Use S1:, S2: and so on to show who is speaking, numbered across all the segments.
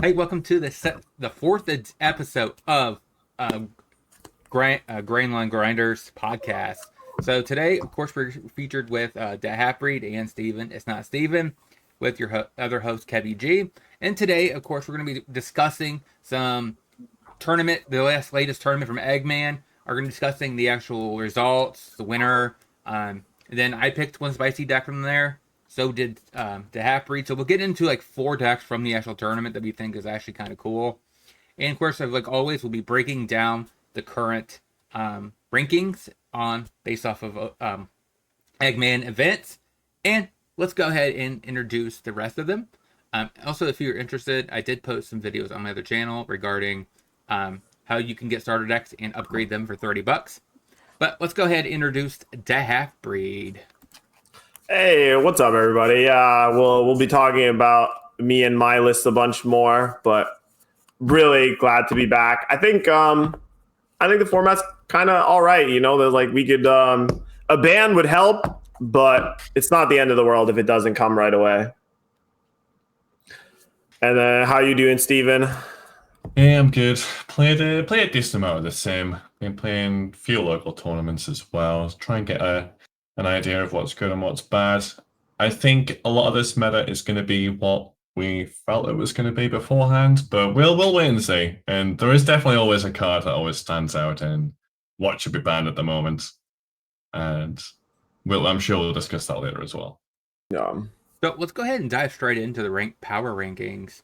S1: Hey, welcome to the fourth episode of Grain Line Grinders podcast. So today, of course, we're featured with the Half-Breed and Steven. It's not Steven, with your other host, Kevy G. And today, of course, we're going to be discussing some the latest tournament from Egman. We're going to be discussing the actual results, the winner. Then I picked one spicy deck from there. So did the Half-Breed. So we'll get into like 4 decks from the actual tournament that we think is actually kind of cool. And of course, like always, we'll be breaking down the current rankings based off of Eggman events. And let's go ahead and introduce the rest of them. Also, if you're interested, I did post some videos on my other channel regarding how you can get starter decks and upgrade them for $30. But let's go ahead and introduce the Half-Breed.
S2: Hey, what's up, everybody? Yeah, we'll be talking about me and my list a bunch more, but really glad to be back. I think the format's kind of all right. You know, there's like we could a ban would help, but it's not the end of the world if it doesn't come right away. And then, how you doing, Steven?
S3: Yeah, I'm good. Played a decent amount of the same. Been playing a few local tournaments as well. Try and get an idea of what's good and what's bad. I think a lot of this meta is going to be what we felt it was going to be beforehand, but we'll wait and see. And there is definitely always a card that always stands out in what should be banned at the moment. And I'm sure we'll discuss that later as well.
S2: Yeah.
S1: So let's go ahead and dive straight into the power rankings.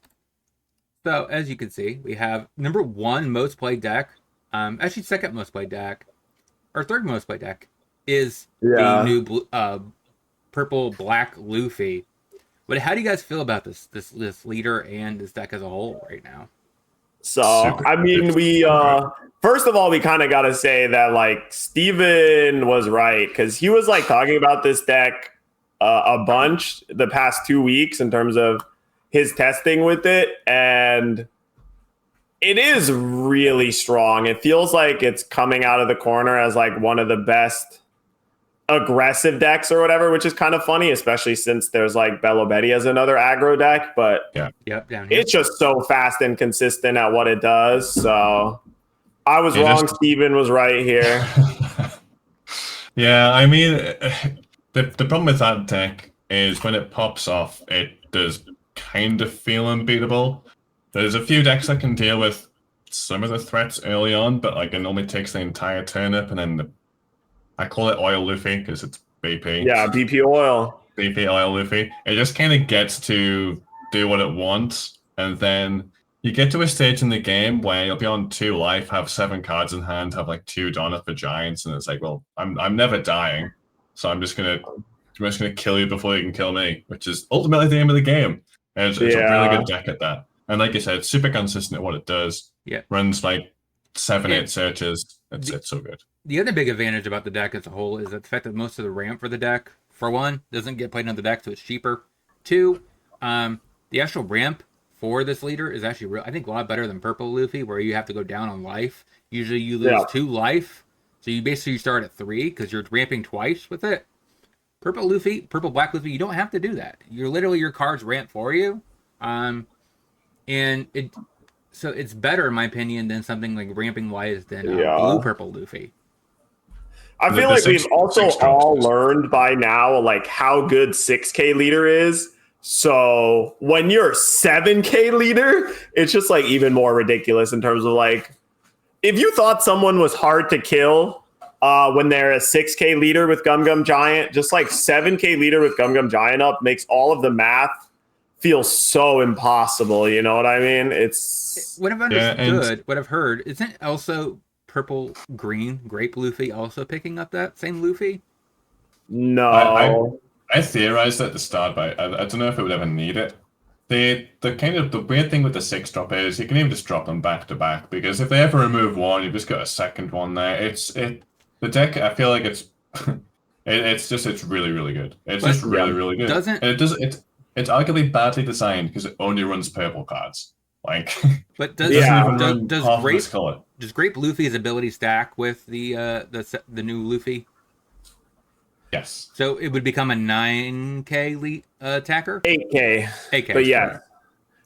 S1: So as you can see, we have number 1 most played deck, actually second most played deck, or third most played deck is the new purple black Luffy. But how do you guys feel about this leader and this deck as a whole right now?
S2: So I mean, we first of all, we kind of got to say that like Steven was right, because he was like talking about this deck a bunch the past 2 weeks in terms of his testing with it, and it is really strong. It feels like it's coming out of the corner as like one of the best aggressive decks or whatever, which is kind of funny, especially since there's like Bello Betty as another aggro deck, but
S1: down here.
S2: It's just so fast and consistent at what it does. So I was wrong. Steven was right here.
S3: Yeah, I mean, the problem with that deck is when it pops off, it does kind of feel unbeatable. There's a few decks that can deal with some of the threats early on, but like it normally takes the entire turnip, and then I call it Oil Luffy because it's BP.
S2: Yeah, BP Oil.
S3: BP Oil Luffy. It just kind of gets to do what it wants, and then you get to a stage in the game where you'll be on 2 life, have 7 cards in hand, have like 2 Donna for Giants, and it's like, well, I'm never dying, so I'm just gonna kill you before you can kill me, which is ultimately the aim of the game. And it's a really good deck at that. And like you said, it's super consistent at what it does.
S1: Yeah.
S3: Runs like 7-8 searches. It's so good.
S1: The other big advantage about the deck as a whole is that the fact that most of the ramp for the deck, for one, doesn't get played on the deck, so it's cheaper. 2, the actual ramp for this leader is actually I think a lot better than Purple Luffy, where you have to go down on life. Usually you lose 2 life, so you basically start at 3 because you're ramping twice with it. Purple Black Luffy, you don't have to do that. You're literally, your cards ramp for you. And it's better, in my opinion, than something like ramping wise than Blue Purple Luffy.
S2: I feel like we've also all learned by now like how good 6K leader is. So when you're 7K leader, it's just like even more ridiculous in terms of like, if you thought someone was hard to kill when they're a 6K leader with Gum Gum Giant, just like 7K leader with Gum Gum Giant up makes all of the math feel so impossible. You know what I mean? It's
S1: what I've understood, what I've heard, isn't also Purple Green Grape Luffy also picking up that same Luffy?
S2: No.
S3: I theorized at the start, but I don't know if it would ever need it. The weird thing with the 6-drop is you can even just drop them back to back, because if they ever remove one, you've just got a second one there. The deck, I feel like it's really, really good. It's just really, really good. It's arguably badly designed because it only runs purple cards. Like,
S1: but does Grape Luffy's ability stack with the new Luffy?
S3: Yes.
S1: So it would become a 9K attacker?
S2: 8K.
S1: 8K.
S2: But yeah.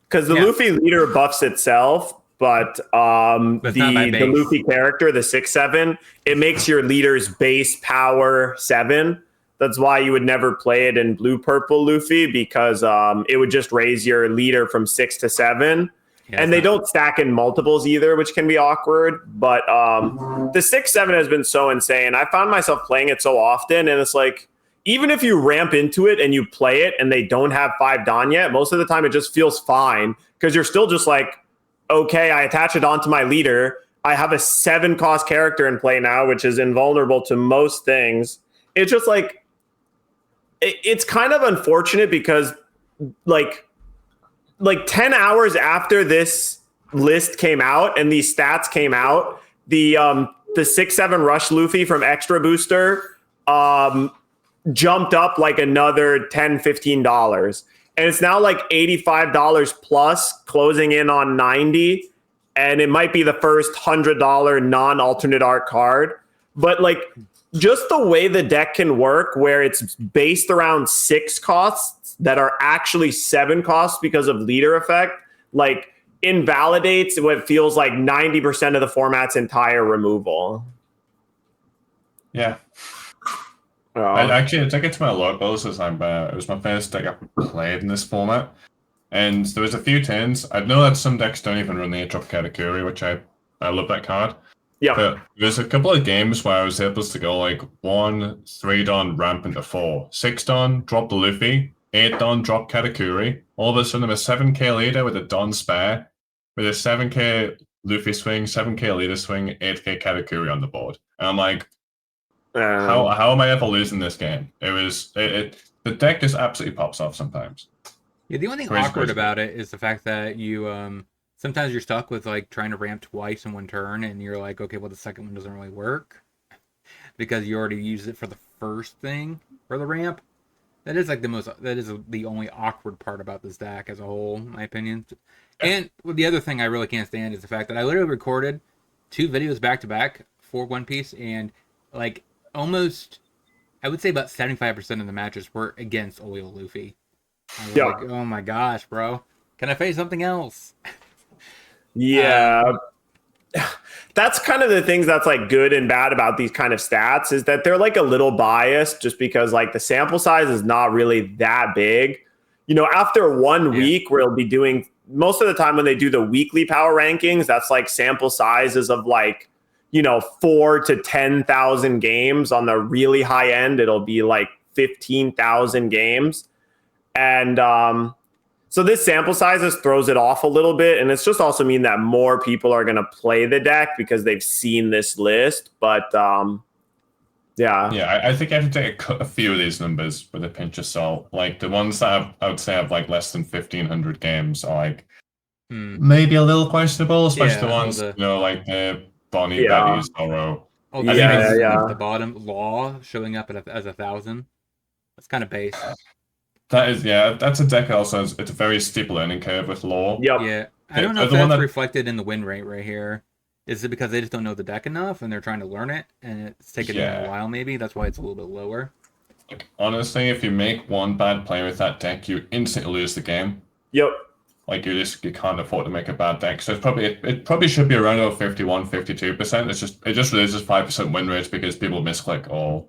S2: because the
S1: Yeah.
S2: Luffy leader buffs itself, but
S1: But it's not by
S2: the
S1: base.
S2: Luffy character, the 6/7, it makes your leader's base power 7. That's why you would never play it in blue purple Luffy, because it would just raise your leader from 6 to 7.
S1: Yeah,
S2: And they don't stack in multiples either, which can be awkward. But the 6/7 has been so insane. I found myself playing it so often, and it's like, even if you ramp into it and you play it and they don't have 5 Don yet, most of the time it just feels fine, because you're still just like, okay, I attach it onto my leader. I have a 7 cost character in play now, which is invulnerable to most things. It's just like, it's kind of unfortunate because like 10 hours after this list came out and these stats came out, the 6/7 Rush Luffy from Extra Booster jumped up like another $10-15, and it's now like $85 plus, closing in on 90, and it might be the first $100 non-alternate art card. But like, just the way the deck can work, where it's based around 6 costs that are actually 7 costs because of leader effect, like, invalidates what feels like 90% of the format's entire removal.
S3: Yeah. I took it to my locals as it was my first deck I played in this format, and there was a few turns. I know that some decks don't even run the 8-drop Katakuri, which I love that card.
S2: Yeah,
S3: but there's a couple of games where I was able to go like 1 3-don ramp into 4, 6-don drop the Luffy, 8-don drop Katakuri. All of a sudden I'm a 7k leader with a Don spare, with a 7k Luffy swing, 7k leader swing, 8k Katakuri on the board, and I'm like, how am I ever losing this game? The deck just absolutely pops off sometimes.
S1: Yeah, the only thing awkward about it is the fact that you sometimes you're stuck with like trying to ramp twice in one turn, and you're like, okay, well the second one doesn't really work because you already used it for the first thing for the ramp. That is the only awkward part about this deck as a whole, in my opinion. And the other thing I really can't stand is the fact that I literally recorded 2 videos back to back for One Piece, and like almost, I would say about 75% of the matches were against Oil Luffy. I was like, oh my gosh, bro. Can I face something else?
S2: Yeah. That's kind of the things that's like good and bad about these kind of stats, is that they're like a little biased just because like the sample size is not really that big. You know, after 1 week where it'll be doing, most of the time when they do the weekly power rankings, that's like sample sizes of like, you know, 4,000 to 10,000 games. On the really high end, it'll be like 15,000 games. And so this sample sizes throws it off a little bit. And it's just also mean that more people are going to play the deck because they've seen this list. But yeah.
S3: Yeah, I think I have to take a few of these numbers with a pinch of salt. Like the ones that I would say have like less than 1,500 games are like maybe a little questionable, especially the ones, you know, like Bonnie, Betty, Zorro.
S1: Oh, the bottom Law showing up as 1,000. That's kind of base.
S3: That's a deck also. It's a very steep learning curve with Law.
S2: Yep.
S1: Yeah, I don't know if that's reflected in the win rate right here. Is it because they just don't know the deck enough and they're trying to learn it and it's taking them a while? Maybe that's why it's a little bit lower.
S3: Like, honestly, if you make one bad play with that deck, you instantly lose the game.
S2: Yep.
S3: Like you can't afford to make a bad deck. So it probably should be around 51-52%. It just loses 5% win rates because people misclick or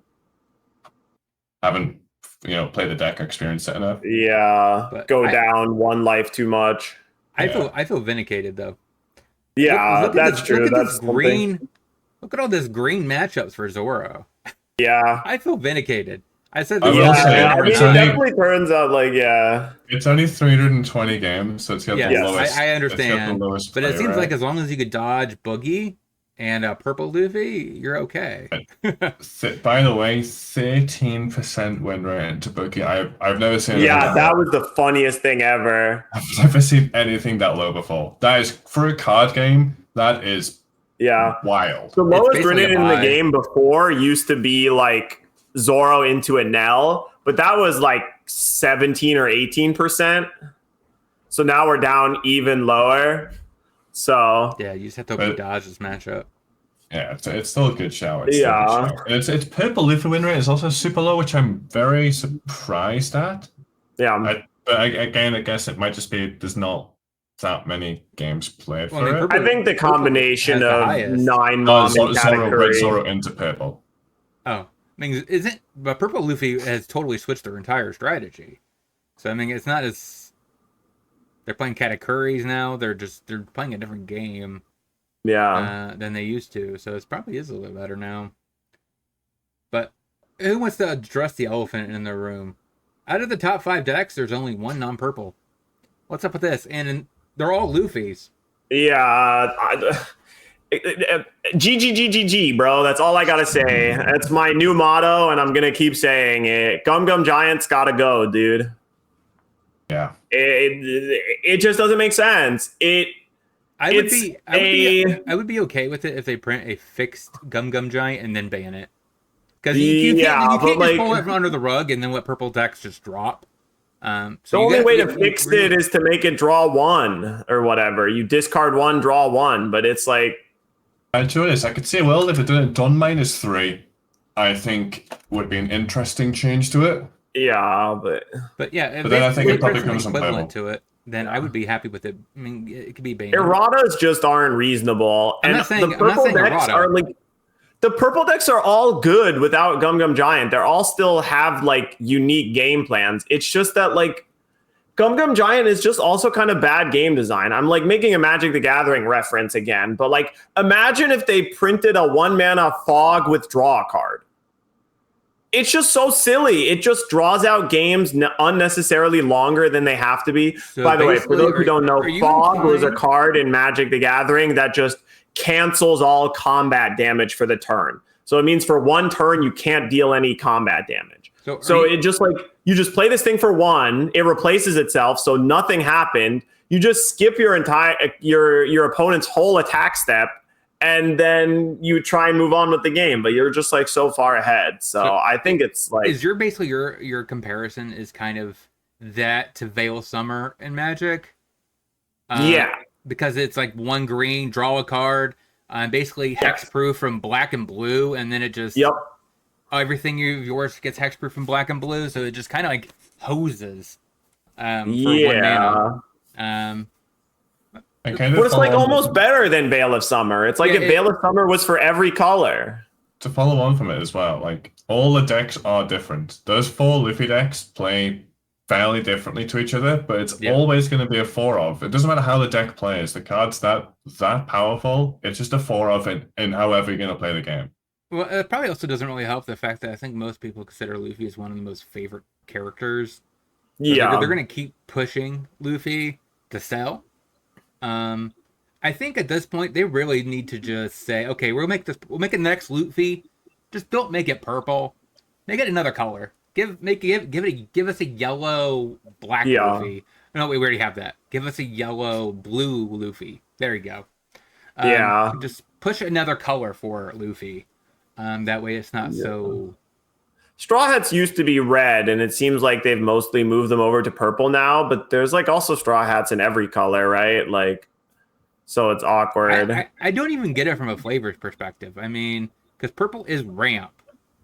S3: haven't played the deck or experienced it enough.
S2: Yeah, but down 1 life too much.
S1: I feel vindicated though.
S2: Yeah, that's true.
S1: That's green. Look at all this green matchups for Zoro.
S2: Yeah,
S1: I feel vindicated. I said,
S2: it definitely turns out like
S3: it's only 320 games, so it's got the lowest.
S1: I understand, but it seems
S3: rate.
S1: like as long as you could dodge Boogie and Purple Luffy, you're okay.
S3: By the way, 13% win rate into Boogie. I've never seen.
S2: Yeah, that was the funniest thing ever.
S3: I've never seen anything that low before. That is, for a card game, that is wild.
S2: The lowest win rate in the game before used to be like Zoro into a Nell, but that was like 17 or 18%. So now we're down even lower. So
S1: yeah, you just have to dodge this matchup.
S3: Yeah, it's still a good shout. It's Purple Luffy win rate is also super low, which I'm very surprised at.
S2: Yeah,
S3: but again, I guess it might just be there's not that many games played
S1: Well, I
S3: for
S1: mean,
S3: it.
S2: I think the combination
S1: has the
S2: of
S1: highest.
S2: 9 mom and
S3: Zoro, red
S2: Katakuri.
S3: Zoro into purple.
S1: Oh, I mean, isn't but Purple Luffy has totally switched their entire strategy. So I mean, it's not as they're playing Katakuris now. They're playing a different game
S2: Yeah.
S1: than they used to. So it probably is a little better now. But who wants to address the elephant in their room? Out of the top 5 decks, there's only one non-purple. What's up with this? And they're all Luffy's.
S2: Yeah. GGGGG, bro. That's all I gotta say. That's my new motto, and I'm gonna keep saying it. Gum Gum Giants gotta go, dude.
S3: Yeah.
S2: It just doesn't make sense.
S1: I would be okay with it if they print a fixed Gum Gum Giant and then ban it. Because you can't just pull it from under the rug and then let purple decks just drop.
S2: The only way to fix it is to make it draw 1 or whatever. You discard 1, draw 1, but it's like.
S3: I could say, well, if they're doing it Don -3, I think would be an interesting change to it.
S2: Yeah,
S1: but yeah,
S3: but then I think it probably
S1: becomes
S3: becomes
S1: equivalent to it. Then I would be happy with it. I mean, it could be banned.
S2: erratas just aren't reasonable,
S1: I'm
S2: and
S1: not saying
S2: the purple decks
S1: errata.
S2: are like. The purple decks are all good without Gum Gum Giant. They're all still have like unique game plans. It's just that like Gum Gum Giant is just also kind of bad game design. I'm like making a Magic the Gathering reference again, but like imagine if they printed a 1-mana fog with draw a card. It's just so silly. It just draws out games unnecessarily longer than they have to be.
S1: So
S2: by the way, for those who don't know, fog was a card in Magic the Gathering that just cancels all combat damage for the turn. So it means for 1 turn, you can't deal any combat damage. So it just like, you just play this thing for 1, it replaces itself, so nothing happened. You just skip your entire, your opponent's whole attack step, and then you try and move on with the game, but you're just like so far ahead. So I think it's like.
S1: Is your comparison is kind of that to Veil of Summer in Magic?
S2: Yeah.
S1: Because it's like 1 green, draw a card, basically hexproof from black and blue, and then it just everything yours gets hexproof from black and blue, so it just kind of like hoses for 1 mana.
S2: But it's like almost better than Veil of Summer. It's like if Veil of Summer was for every color.
S3: To follow on from it as well, like all the decks are different. Those 4 Luffy decks play fairly differently to each other, but it's always going to be a 4 of. It doesn't matter how the deck plays. The card's that powerful. It's just a 4 of in however you're going to play the game.
S1: Well, it probably also doesn't really help the fact that I think most people consider Luffy as one of the most favorite characters. So they're going to keep pushing Luffy to sell. I think at this point they really need to just say, okay, we'll make the next Luffy. Just don't make it purple. Make it another color. Give us a yellow black Luffy. No, we already have that. Give us a yellow blue Luffy. There you go. Just push another color for Luffy. That way it's not so.
S2: Straw Hats used to be red, and it seems like they've mostly moved them over to purple now. But there's like also Straw Hats in every color, right? Like, so it's awkward.
S1: I don't even get it from a flavors perspective. I mean, because purple is ramp.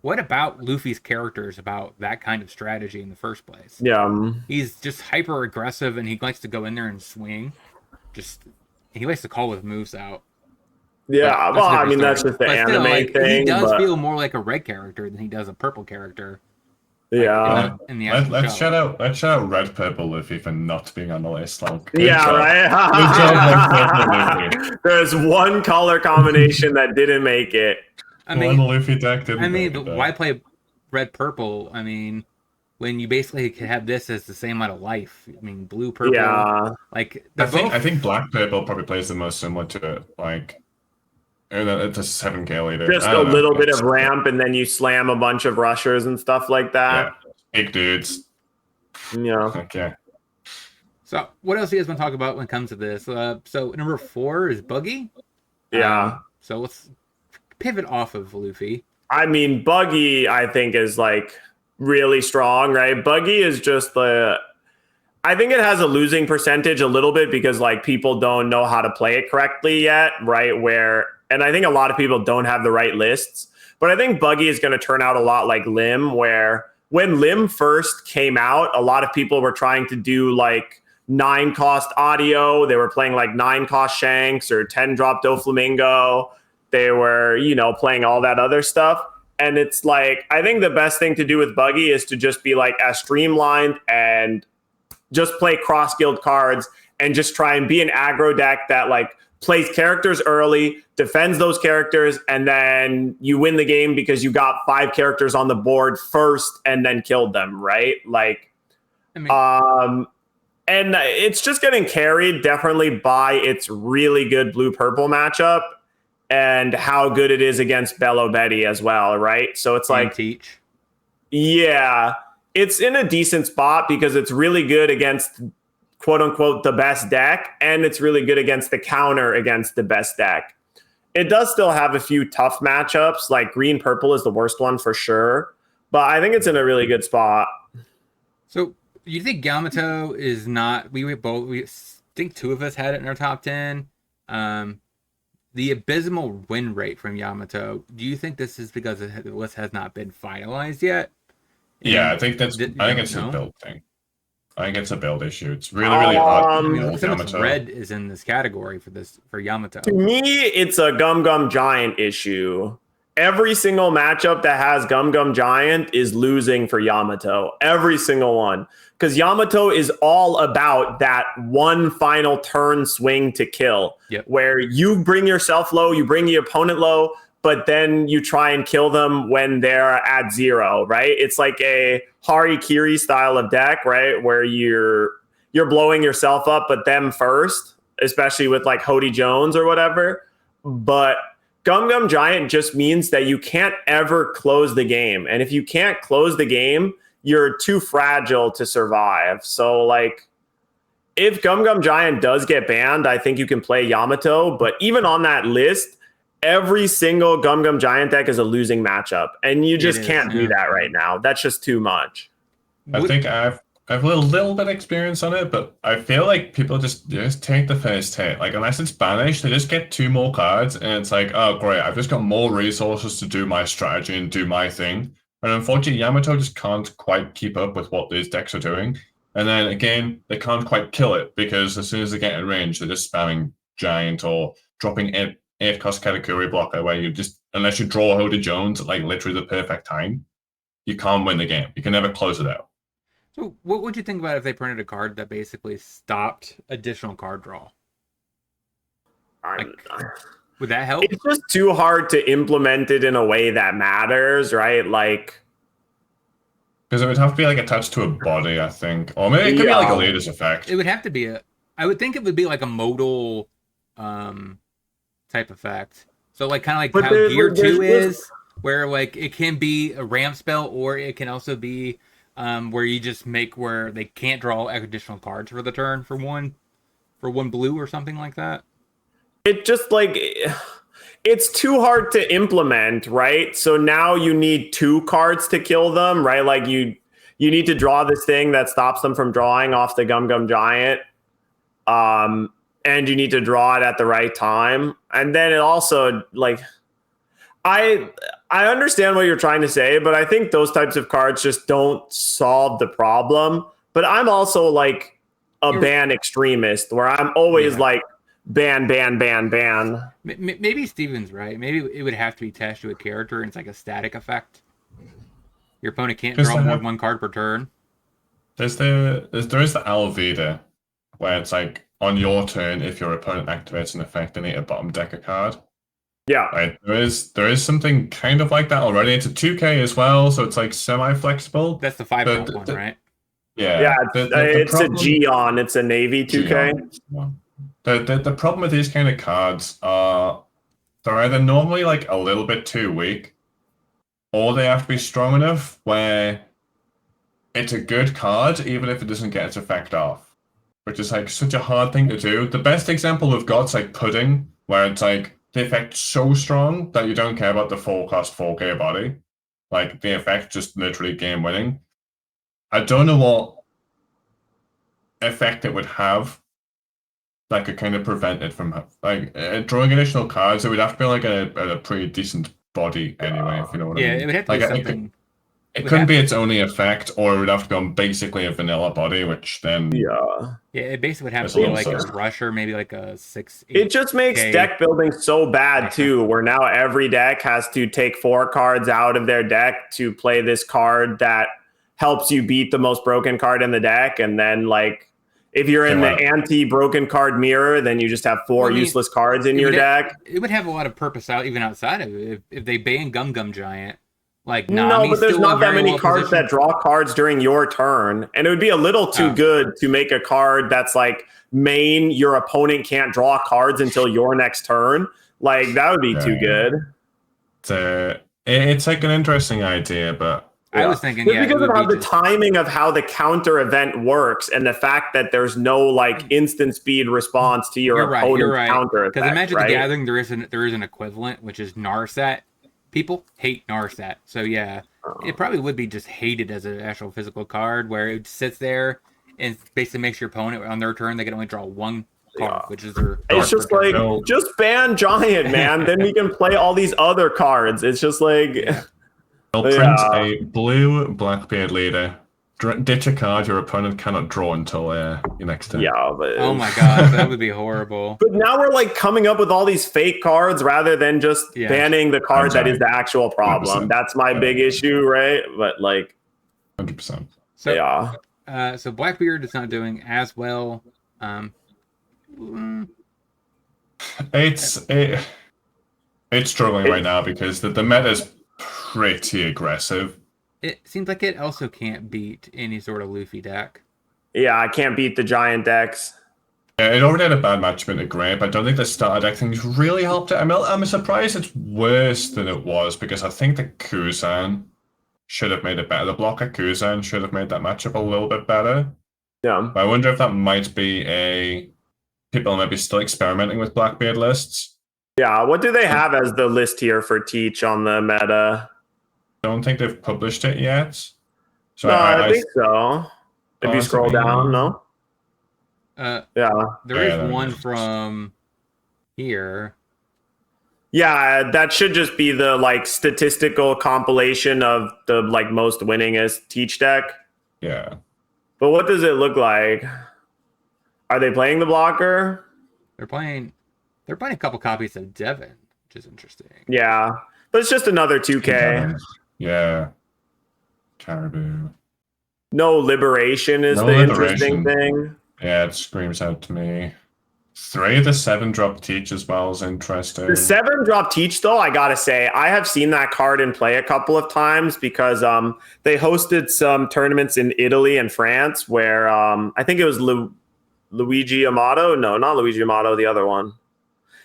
S1: What about Luffy's character is about that kind of strategy in the first place?
S2: Yeah.
S1: He's just hyper aggressive and he likes to go in there and swing. He likes to call his moves out.
S2: Yeah, well, I mean, that's just the anime thing.
S1: He does feel more like a red character than he does a purple character.
S2: Yeah.
S1: In the actual
S3: let's shout out Red Purple Luffy for not being on the list. Like,
S2: right? There's one color combination that didn't make it.
S3: One Luffy deck didn't.
S1: But why play red purple? I mean, when you basically could have this as the same amount of life. I mean, blue purple.
S2: Yeah.
S1: Like
S3: I think black purple probably plays the most similar to it. Like. It's a 7K later.
S2: Just a little bit of ramp, and then you slam a bunch of rushers and stuff like that.
S3: Yeah. Big dudes.
S2: Yeah.
S3: Okay.
S1: So, what else do you guys want to talk about when it comes to this? So, number 4 is Buggy.
S2: Yeah.
S1: So, let's pivot off of Luffy.
S2: I mean, Buggy, I think, is like really strong, right? Buggy is just I think it has a losing percentage a little bit because like people don't know how to play it correctly yet, right? And I think a lot of people don't have the right lists, but I think Buggy is going to turn out a lot like Lim, where when Lim first came out, a lot of people were trying to do like 9-cost audio. They were playing like 9-cost Shanks or 10-drop Doflamingo. They were, playing all that other stuff. And it's like, I think the best thing to do with Buggy is to just be like as streamlined and just play cross guild cards and just try and be an aggro deck that like plays characters early, defends those characters, and then you win the game because you got 5 characters on the board first and then killed them, right? Like, and it's just getting carried definitely by its really good blue-purple matchup and how good it is against Bello Betty as well, right? So it's like,
S1: Teach.
S2: Yeah, it's in a decent spot because it's really good against quote unquote the best deck, and it's really good against the counter against the best deck. It does still have a few tough matchups, like green purple is the worst one for sure, but I think it's in a really good spot.
S1: So you think Yamato is not? We think 2 of us had it in our top 10. The abysmal win rate from Yamato. Do you think this is because the list has not been finalized yet?
S3: Yeah, I think it's a build thing. I think it's a build issue. It's really hard.
S1: Look how much red is in this category for Yamato.
S2: To me, it's a Gum Giant issue. Every single matchup that has Gum Giant is losing for Yamato. Every single one. Because Yamato is all about that one final turn swing to kill.
S1: Yep.
S2: Where you bring yourself low, you bring your opponent low, but then you try and kill them when they're at 0, right? It's like a Harikiri style of deck, right? Where you're blowing yourself up, but them first, especially with like Hody Jones or whatever. But Gum Giant just means that you can't ever close the game. And if you can't close the game, you're too fragile to survive. So like, if Gum Giant does get banned, I think you can play Yamato. But even on that list, every single Gum Giant deck is a losing matchup, and you just can't do that right now. That's just too much.
S3: I think I've a little bit of experience on it, but I feel like people just take the first hit. Like, unless it's banished, they just get 2 more cards, and it's like, oh great, I've just got more resources to do my strategy and do my thing. And unfortunately, Yamato just can't quite keep up with what these decks are doing. And then again, they can't quite kill it because as soon as they get in range, they're just spamming Giant or dropping 8-cost Katakuri blocker where you just, unless you draw Hody Jones at like literally the perfect time, you can't win the game. You can never close it out.
S1: So what would you think about if they printed a card that basically stopped additional card draw? Would that help?
S2: It's just too hard to implement it in a way that matters, right? Like,
S3: because it would have to be like attached to a body, I think, or maybe it could be like a latest effect.
S1: It would have to be I would think it would be like a modal type effect. So like kind of like how Gear 2 is, where like it can be a ramp spell, or it can also be where you just make where they can't draw additional cards for the turn for one blue or something like that.
S2: It just like, it's too hard to implement, right? So now you need 2 cards to kill them, right? Like you need to draw this thing that stops them from drawing off the Gum Giant. And you need to draw it at the right time. And then it also, like, I understand what you're trying to say, but I think those types of cards just don't solve the problem. But I'm also like a ban extremist where I'm always like, ban.
S1: Maybe Steven's right. Maybe it would have to be attached to a character, and it's like a static effect. Your opponent can't draw more than 1 card per turn.
S3: There is the Alvida, where it's like on your turn, if your opponent activates an effect, they need to bottom deck a card.
S2: Yeah,
S3: right. There is something kind of like that already. It's a 2K as well, so it's like semi-flexible.
S1: That's the 5 one, right?
S2: Yeah. It's a Geon. It's a Navy 2K.
S3: The problem with these kind of cards are they're either normally like a little bit too weak, or they have to be strong enough where it's a good card even if it doesn't get its effect off, which is like such a hard thing to do. The best example we've got is like Pudding, where it's like the effect's so strong that you don't care about the full cost 4K body. Like the effect just literally game winning. I don't know what effect it would have that could kind of prevent it from like drawing additional cards. It would have to be like a pretty decent body anyway, if you know what I mean.
S1: Yeah, it would have to be something.
S3: It couldn't be its only effect, or it would have to be on basically a vanilla body, which then
S2: Yeah.
S1: Yeah, it basically would have
S3: That's
S1: to be
S3: a
S1: like a
S3: little sus.
S1: rusher, maybe like a 6.
S2: It just makes
S1: 8K
S2: deck building so bad
S1: rusher.
S2: too, where now every deck has to take 4 cards out of their deck to play this card that helps you beat the most broken card in the deck. And then, like, if you're in the anti-broken card mirror, then you just have 4 useless cards in your deck.
S1: It would have a lot of purpose out even outside of it. If they ban Gum Gum Giant, like
S2: No, but there's not that many cards
S1: positioned.
S2: that draw cards during your turn. And it would be a little too good to make a card that's like main, your opponent can't draw cards until your next turn. Like, that would be too good.
S3: It's like an interesting idea, but
S1: I was thinking,
S2: just because of how the timing of how the counter event works and the fact that there's no like instant speed response to your opponent's counter effect.
S1: Because in Magic the Gathering, there is an equivalent, which is Narsat. People hate Narsat, so yeah, it probably would be just hated as an actual physical card where it sits there and basically makes your opponent on their turn they can only draw 1 card, which is their.
S2: It's just like just ban Giant, man. Then we can play all these other cards. It's just like
S3: they'll print a blue Blackbeard leader. Ditch a card your opponent cannot draw until your next turn.
S2: Yeah, but
S1: oh my god, that would be horrible.
S2: But now we're like coming up with all these fake cards rather than just banning the card that is the actual problem. 100%. That's my big issue, right? But like
S3: 100%.
S1: So, so Blackbeard is not doing as well.
S3: It's struggling right now because the meta is pretty aggressive.
S1: It seems like it also can't beat any sort of Luffy deck.
S2: Yeah, I can't beat the Giant decks.
S3: Yeah, it already had a bad matchup into Grey, but I don't think the starter deck thing's really helped it. I'm surprised it's worse than it was because I think the Kuzan should have made it better. The blocker Kuzan should have made that matchup a little bit better.
S2: Yeah.
S3: But I wonder if that might be people maybe still experimenting with Blackbeard lists.
S2: Yeah, what do they have as the list here for Teach on the meta?
S3: Don't think they've published it yet. So
S2: no, I think so. If you scroll down, no?
S1: There is one from here.
S2: Yeah, that should just be the like statistical compilation of the like most winningest Teach deck.
S3: Yeah.
S2: But what does it look like? Are they playing the blocker?
S1: They're playing a couple copies of Devin, which is interesting.
S2: Yeah. But it's just another 2K.
S3: Yeah. Caribou.
S2: No liberation is the interesting thing.
S3: Yeah, it screams out to me. 3 of the 7-drop Teach as well is interesting.
S2: The 7-drop Teach, though, I gotta say, I have seen that card in play a couple of times because they hosted some tournaments in Italy and France where I think it was Luigi Amato. No, not Luigi Amato, the other one.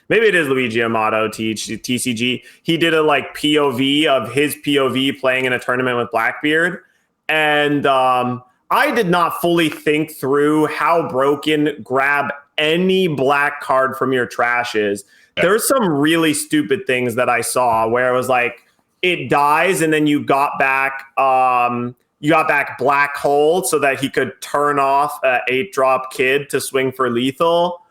S2: Maybe it is Luigi Amato Teach, TCG. He did a like POV of his POV playing in a tournament with Blackbeard. And I did not fully think through how broken grab any black card from your trash is. Yeah. There's some really stupid things that I saw where it was like it dies and then you got back Black Hole so that he could turn off a 8-drop Kid to swing for lethal.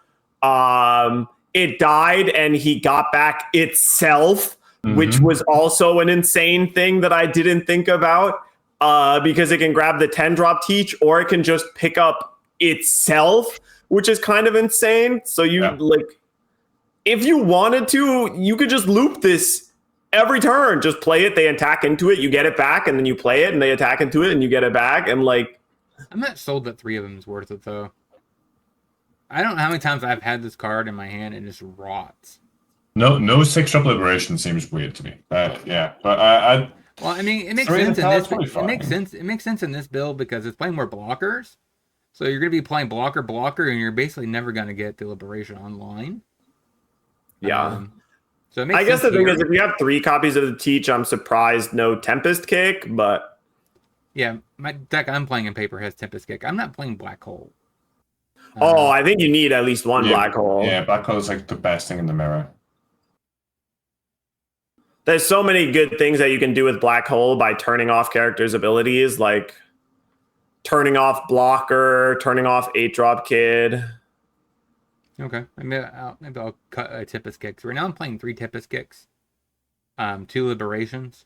S2: It died and he got back itself, which was also an insane thing that I didn't think about. Because it can grab the 10-drop Teach or it can just pick up itself, which is kind of insane. So like, if you wanted to, you could just loop this every turn. Just play it, they attack into it, you get it back, and then you play it, and they attack into it, and you get it back. And like,
S1: I'm not sold that 3 of them is worth it though. I don't know how many times I've had this card in my hand and it just rots.
S3: No 6-drop liberation seems weird to me. Yeah, but I
S1: well, I mean, it makes sense in this. It makes sense in this build because it's playing more blockers. So you're going to be playing blocker, and you're basically never going to get the liberation online.
S2: Yeah.
S1: So it makes
S2: I guess
S1: sense
S2: the thing is, if you have 3 copies of the Teach, I'm surprised no Tempest Kick, but
S1: yeah, my deck I'm playing in paper has Tempest Kick. I'm not playing Black Hole.
S2: I think you need at least one Black Hole.
S3: Yeah, Black Hole is like the best thing in the mirror.
S2: There's so many good things that you can do with Black Hole by turning off characters' abilities, like turning off blocker, turning off 8-drop Kid.
S1: Okay, maybe I'll cut a Tempest Kicks. Right now I'm playing 3 Tempest Kicks, 2 liberations,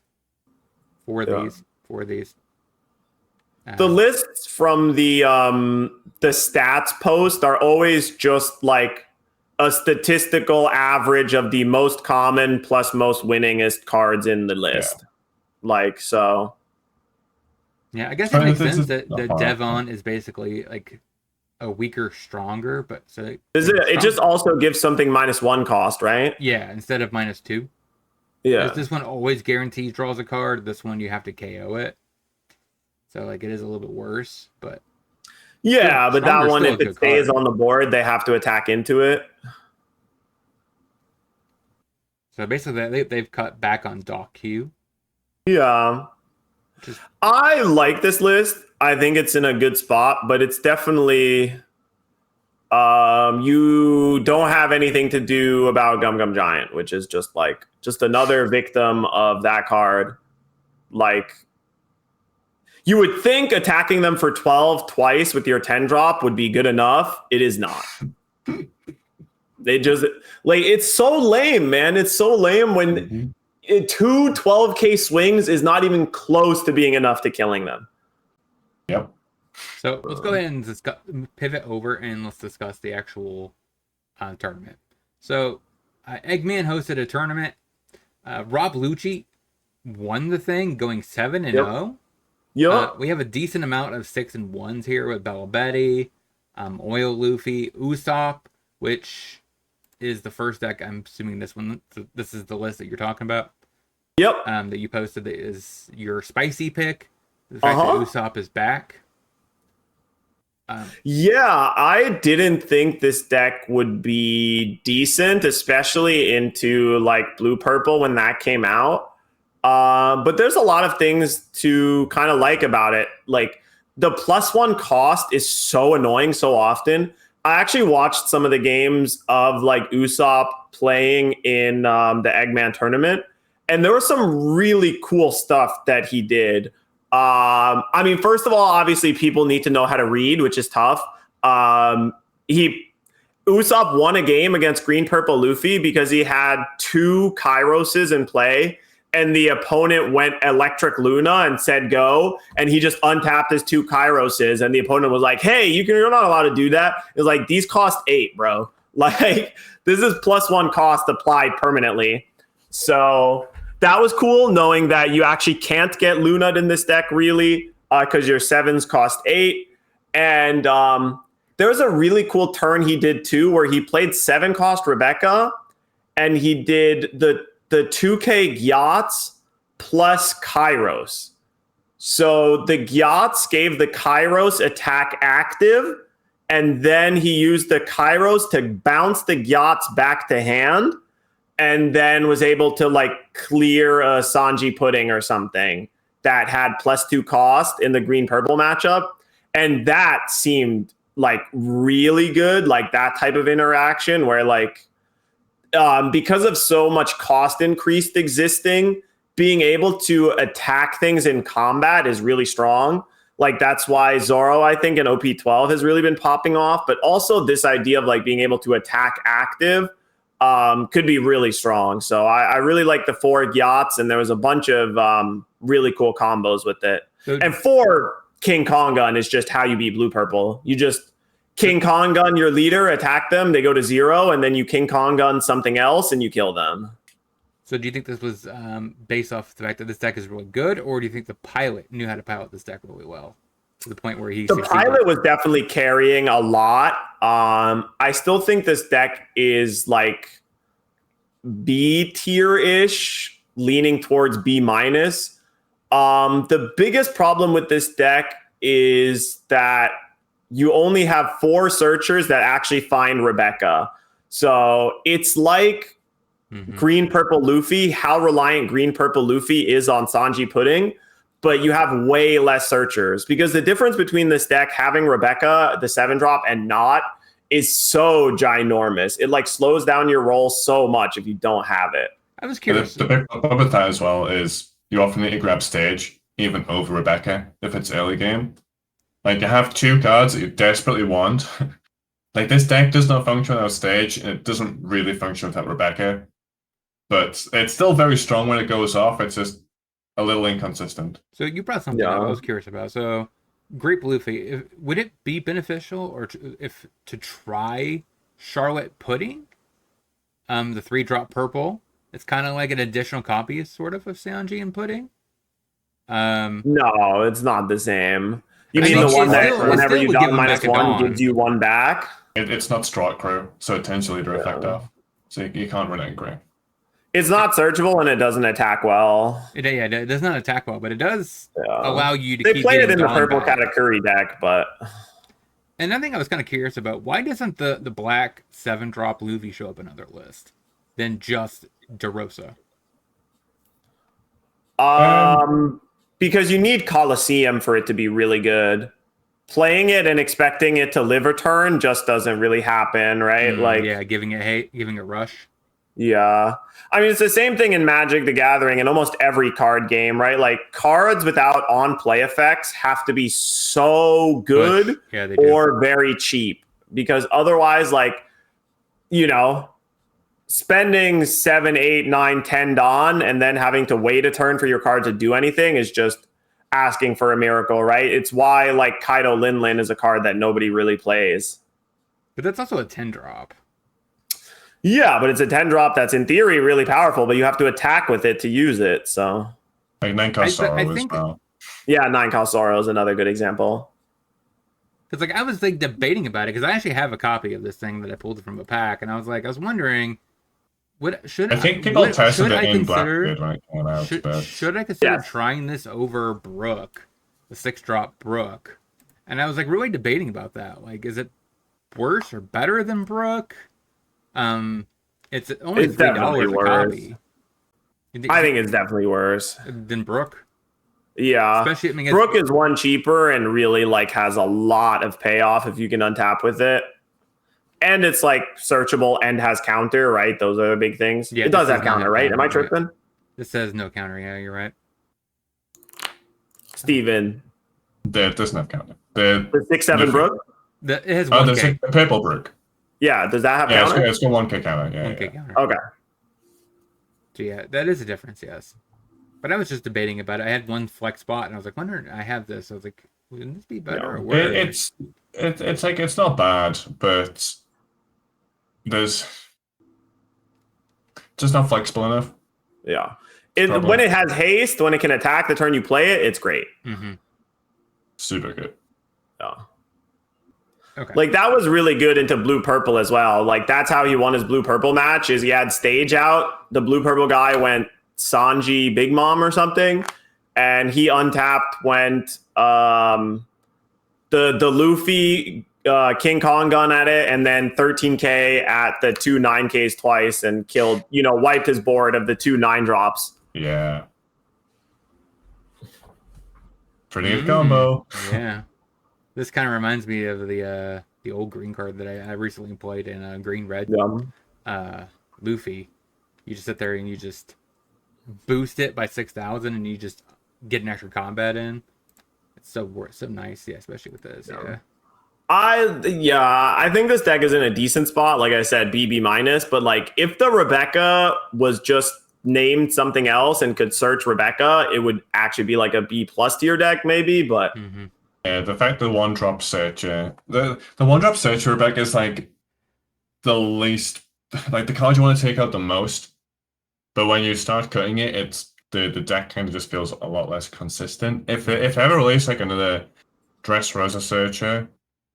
S1: 4 of for these.
S2: The lists from the stats post are always just like a statistical average of the most common plus most winningest cards in the list.
S3: Yeah.
S2: Like, so.
S1: Yeah, I guess it makes sense that the Devon is basically like a weaker, stronger, but so
S2: it just also gives something -1 cost, right?
S1: Yeah, instead of -2.
S2: Yeah.
S1: This one always guarantees draws a card. This one you have to KO it. So like it is a little bit worse, but
S2: yeah, but that one, if it stays on the board, they have to attack into it.
S1: So basically, they've cut back on Dock Q.
S2: Yeah. I like this list. I think it's in a good spot, but it's definitely you don't have anything to do about Gum Gum Giant, which is just another victim of that card. Like, you would think attacking them for 12 twice with your 10 drop would be good enough. It is not. They just, like, it's so lame, man. It's so lame when 2 12K swings is not even close to being enough to killing them.
S3: Yep.
S1: So let's go ahead and pivot over and let's discuss the actual tournament. So Egman hosted a tournament. Rob Lucci won the thing, going 7-0.
S2: Yep.
S1: We have a decent amount of 6 and 1s here with Bella Betty, Oil Luffy, Usopp, which is the first deck. I'm assuming this is the list that you're talking about.
S2: Yep.
S1: That you posted that is your spicy pick. The fact that Usopp is back.
S2: Yeah, I didn't think this deck would be decent, especially into like blue purple when that came out. But there's a lot of things to kind of like about it. Like, the +1 cost is so annoying so often. I actually watched some of the games of like Usopp playing in the Eggman tournament, and there was some really cool stuff that he did. I mean, first of all, obviously people need to know how to read, which is tough. Usopp won a game against Green Purple Luffy because he had 2 Kairoses in play, and the opponent went Electric Luna and said go, and he just untapped his 2 Kairoses, and the opponent was like, hey, you're not allowed to do that. It was like, these cost 8, bro. Like, this is +1 cost applied permanently. So that was cool, knowing that you actually can't get Luna'd in this deck, really, because your 7s cost 8. And there was a really cool turn he did, too, where he played 7-cost Rebecca, and he did the 2K Gyatz plus Kairos. So the Gyatz gave the Kairos attack active, and then he used the Kairos to bounce the Gyatz back to hand, and then was able to like clear a Sanji Pudding or something that had +2 cost in the green purple matchup. And that seemed like really good, like that type of interaction where like, because of so much cost increased existing, being able to attack things in combat is really strong. Like, that's why Zoro, I think, in OP12 has really been popping off. But also this idea of like being able to attack active could be really strong. So I really like the 4 Gyatz, and there was a bunch of really cool combos with it. And 4 King Kong Gun is just how you beat blue purple. You just King Kong Gun your leader, attack them, they go to 0, and then you King Kong Gun something else and you kill them.
S1: So do you think this was based off the fact that this deck is really good, or do you think the pilot knew how to pilot this deck really well to the point where he
S2: the pilot was definitely carrying a lot. I still think this deck is like B tier-ish, leaning towards B-. The biggest problem with this deck is that you only have 4 searchers that actually find Rebecca. So it's like Green Purple Luffy, how reliant Green Purple Luffy is on Sanji Pudding, but you have way less searchers, because the difference between this deck having Rebecca, the 7-drop, and not is so ginormous. It like slows down your roll so much if you don't have it.
S1: I was curious.
S3: The big problem with that as well is you often need to grab stage even over Rebecca if it's early game. Like, you have 2 cards that you desperately want. Like, this deck does not function without stage, and it doesn't really function without Rebecca. But it's still very strong when it goes off. It's just a little inconsistent.
S1: So you brought something up I was curious about. So Great Bluefy, would it be beneficial or to try Charlotte Pudding? The 3-drop purple. It's kind of like an additional copy, sort of Sanji and Pudding.
S2: No, it's not the same. You
S1: I
S2: mean
S1: mean,
S2: the one that
S1: still
S2: whenever you
S1: would give
S2: got
S1: him
S2: minus
S1: back at
S2: one
S1: dawn.
S2: gives you one back?
S3: It's not Strike Crew, so it tends to lead to effect off. So you can't run it in grey.
S2: It's not searchable and it doesn't attack well.
S1: It does not attack well, but it does allow you to
S2: They
S1: keep
S2: play it in the
S1: dawn
S2: purple
S1: back.
S2: Katakuri deck, but...
S1: And I think I was kind of curious about, why doesn't the black 7-drop Luffy show up in another list than just DeRosa?
S2: Because you need Colosseum for it to be really good. Playing it and expecting it to live a turn just doesn't really happen, right?
S1: Giving it rush.
S2: Yeah. I mean, it's the same thing in Magic the Gathering in almost every card game, right? Like, cards without on-play effects have to be so good or very cheap. Because otherwise, like, spending 7, 8, 9, 10 Dawn and then having to wait a turn for your card to do anything is just asking for a miracle, right? It's why, like, Kaido Lin is a card that nobody really plays.
S1: But that's also a 10-drop.
S2: Yeah, but it's a 10-drop that's in theory really powerful, but you have to attack with it to use it, so...
S3: Like 9-cost Sorrow as well.
S2: Yeah, 9-cost Sorrow is another good example.
S1: Because, like, I was, like, debating about it, because I actually have a copy of this thing that I pulled from a pack, and I was wondering...
S3: I think people tested it in Blackbeard when it came out.
S1: Should I consider trying this over Brook, the 6-drop Brook? And I was like really debating about that. Like, is it worse or better than Brook? It's only $3 a copy.
S2: I think it's definitely worse
S1: than Brook.
S2: Yeah,
S1: especially I mean,
S2: Brook is one cheaper and really like has a lot of payoff if you can untap with it. And it's like searchable and has counter, right? Those are the big things. Yeah, it does have counter, right? Am I tripping?
S1: This says no counter. Yeah, you're right.
S2: Steven.
S3: It doesn't have counter.
S2: The 6/7 Brook?
S1: It has 1K.
S3: The purple Brook.
S2: Yeah, does that have counter?
S3: It's got 1K counter. Yeah,
S1: 1K counter.
S2: Okay.
S1: So yeah, that is a difference, yes. But I was just debating about it. I had one flex spot, and I was like, wondering, I have this. I was like, wouldn't this be better or worse?
S3: It's like, it's not bad, but... There's just not flexible enough.
S2: Yeah. When it has haste, when it can attack the turn you play it, it's great.
S1: Mm-hmm.
S3: Super good.
S2: Yeah.
S1: Okay.
S2: Like, that was really good into blue-purple as well. Like, that's how he won his blue-purple match, is he had stage out. The blue-purple guy went Sanji Big Mom or something, and he untapped, went the Luffy... King Kong gun at it, and then 13k at the 2 9ks twice, and killed, wiped his board of the 2 9-drops.
S3: Yeah. Pretty good combo.
S1: Yeah. This kind of reminds me of the old green card that I recently played in green red. Luffy. You just sit there and you just boost it by 6,000 and you just get an extra combat in. It's so nice, yeah, especially with this. Yeah.
S2: I think this deck is in a decent spot. Like I said, B minus. But like, if the Rebecca was just named something else and could search Rebecca, it would actually be like a B+ tier deck, maybe. But
S3: yeah, the fact that the 1-drop searcher, the 1-drop searcher Rebecca is like the least, like the card you want to take out the most. But when you start cutting it, it's the deck kind of just feels a lot less consistent. If ever release like another Dressrosa searcher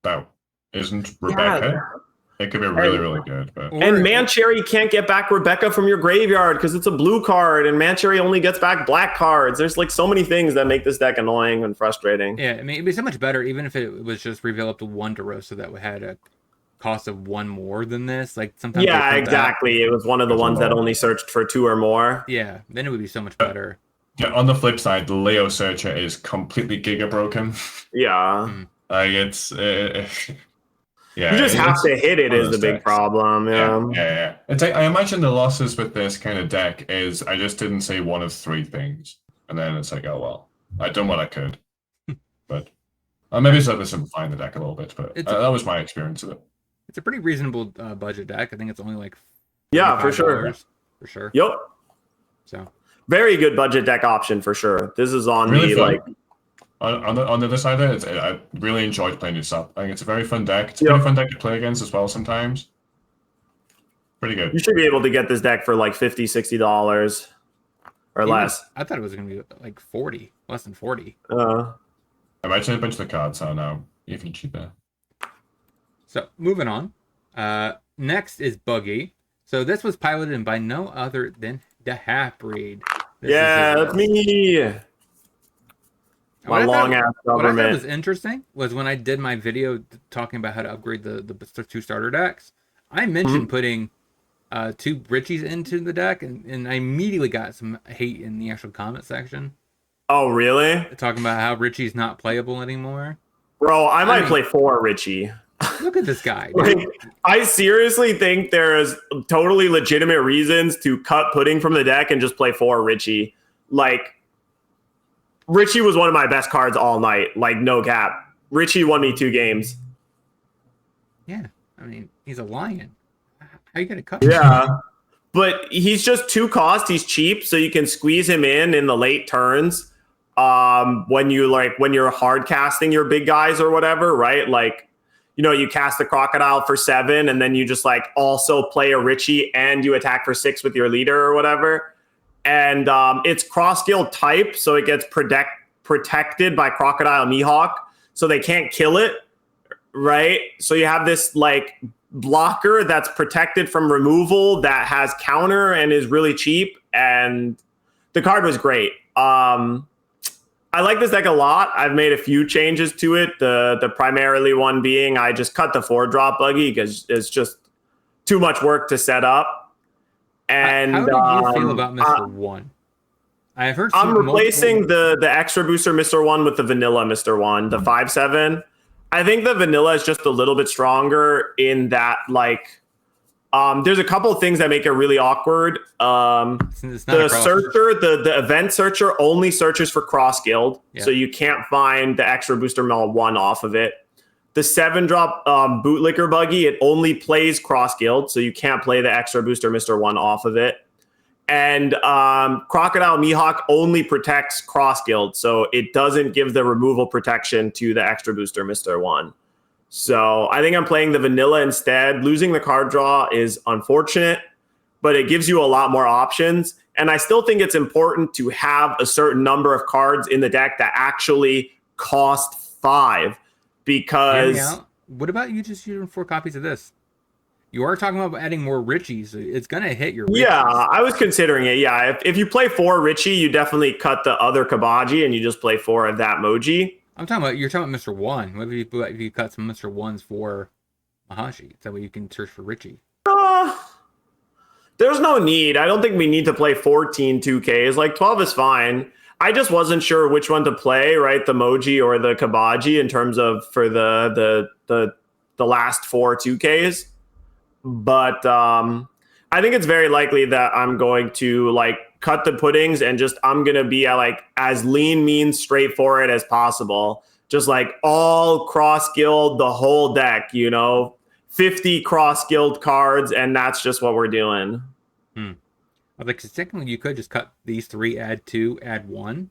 S3: that isn't Rebecca, it could be really, really good. But...
S2: And Mancherry can't get back Rebecca from your graveyard because it's a blue card, and Mancherry only gets back black cards. There's like so many things that make this deck annoying and frustrating.
S1: Yeah, I mean, it'd be so much better even if it was just revealed up to 1 DeRosa that had a cost of 1 more than this. Like sometimes.
S2: Yeah, exactly. It was one of the ones that only searched for 2 or more.
S1: Yeah, then it would be so much better.
S3: Yeah, on the flip side, the Leo Searcher is completely giga broken.
S2: Yeah.
S3: Like it's
S2: you just have to hit it is the big problem.
S3: Yeah. It's like, I imagine the losses with this kind of deck is I just didn't say one of 3 things, and then it's like, oh well, I done what I could. But maybe it's like simplifying the deck a little bit, but that was my experience of it.
S1: It's a pretty reasonable budget deck. I think it's only like
S2: for sure.
S1: For sure.
S2: Yep.
S1: So
S2: very good budget deck option for sure. This is on
S3: Really
S2: the
S3: fun.
S2: like
S3: On the other side of it, I really enjoyed playing this up. I think it's a very fun deck. It's a
S2: Yep.
S3: pretty fun deck to play against as well sometimes. Pretty
S2: you
S3: good.
S2: should be able to get this deck for like $50, $60 or less.
S1: I thought it was going to be like 40, less than 40.
S3: Imagine a bunch of the cards are now even cheaper.
S1: So moving on. Next is Buggy. So this was piloted by no other than the Half-Breed.
S2: That's me. My long ass
S1: What I thought
S2: government.
S1: was interesting was when I did my video talking about how to upgrade the 2 starter decks, I mentioned putting 2 Richies into the deck, and I immediately got some hate in the actual comment section.
S2: Oh, really?
S1: Talking about how Richie's not playable anymore.
S2: Bro, I might play 4 Richie.
S1: Look at this guy.
S2: Like, I seriously think there's totally legitimate reasons to cut Pudding from the deck and just play 4 Richie. Like, Richie was one of my best cards all night. Like, no cap. Richie won me 2 games.
S1: Yeah, I mean, he's a lion. How you gonna cut him?
S2: Yeah. But he's just 2 cost. He's cheap, so you can squeeze him in the late turns. When you're hard casting your big guys or whatever, right? Like, you know, you cast the Crocodile for 7, and then you just like also play a Richie and you attack for 6 with your leader or whatever. And it's cross guild type, so it gets protected by Crocodile Mihawk, so they can't kill it, right? So you have this like blocker that's protected from removal that has counter and is really cheap, and the card was great. I like this deck a lot. I've made a few changes to it. The primarily one being I just cut the 4-drop Buggy because it's just too much work to set up. And
S1: how did you feel about Mr. 1? I've heard
S2: I'm replacing the extra booster Mr. 1 with the vanilla Mr. 1, the 5/7. I think the vanilla is just a little bit stronger in that, like, there's a couple of things that make it really awkward. The searcher, the event searcher only searches for cross guild, so you can't find the extra booster Mel 1 off of it. The 7-drop bootlicker Buggy, it only plays cross guild, so you can't play the extra booster Mr. 1 off of it. And Crocodile Mihawk only protects cross guild, so it doesn't give the removal protection to the extra booster Mr. 1. So I think I'm playing the vanilla instead. Losing the card draw is unfortunate, but it gives you a lot more options. And I still think it's important to have a certain number of cards in the deck that actually cost 5, because...
S1: What about you just using 4 copies of this? You are talking about adding more Richies. It's going to hit your Richies.
S2: Yeah, I was considering it. Yeah, if you play 4 Richie, you definitely cut the other Kabaji and you just play 4 of that Moji.
S1: You're talking about Mr. 1. What if you cut some Mr. 1s for Mahashi? That way you can search for Richie.
S2: There's no need. I don't think we need to play 14 2Ks. Like 12 is fine. I just wasn't sure which one to play, right? The Moji or the Kabaji in terms of for the last 4 2Ks. But I think it's very likely that I'm going to like cut the puddings and I'm going to be like as lean, mean, straightforward as possible. Just like all cross guild, the whole deck, 50 cross guild cards. And that's just what we're doing.
S1: Like, technically you could just cut these 3, add 2, add 1.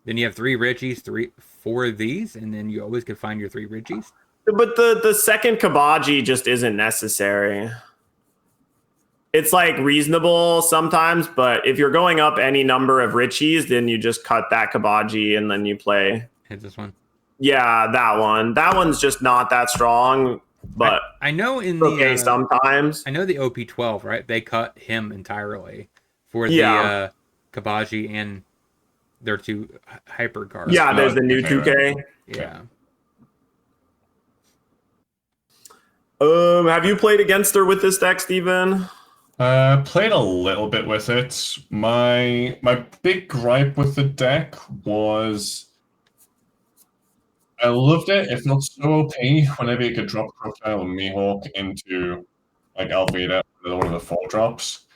S1: Then you have 3 Richies, 4 of these. And then you always could find your 3 Richies.
S2: But the second Kabaji just isn't necessary. It's like reasonable sometimes, but if you're going up any number of Richies, then you just cut that Kabaji and then you play.
S1: Hit this one.
S2: Yeah, that one. That one's just not that strong, but
S1: I know
S2: sometimes.
S1: I know the OP12, right? They cut him entirely for the Kabaji and their 2 hyper cards.
S2: Yeah, there's the new 2K.
S1: Yeah.
S2: Have you played against her with this deck, Steven?
S3: Played a little bit with it. My big gripe with the deck was I loved it. It felt so OP whenever you could drop Crocodile and Mihawk into like Alvida, one of the 4 drops.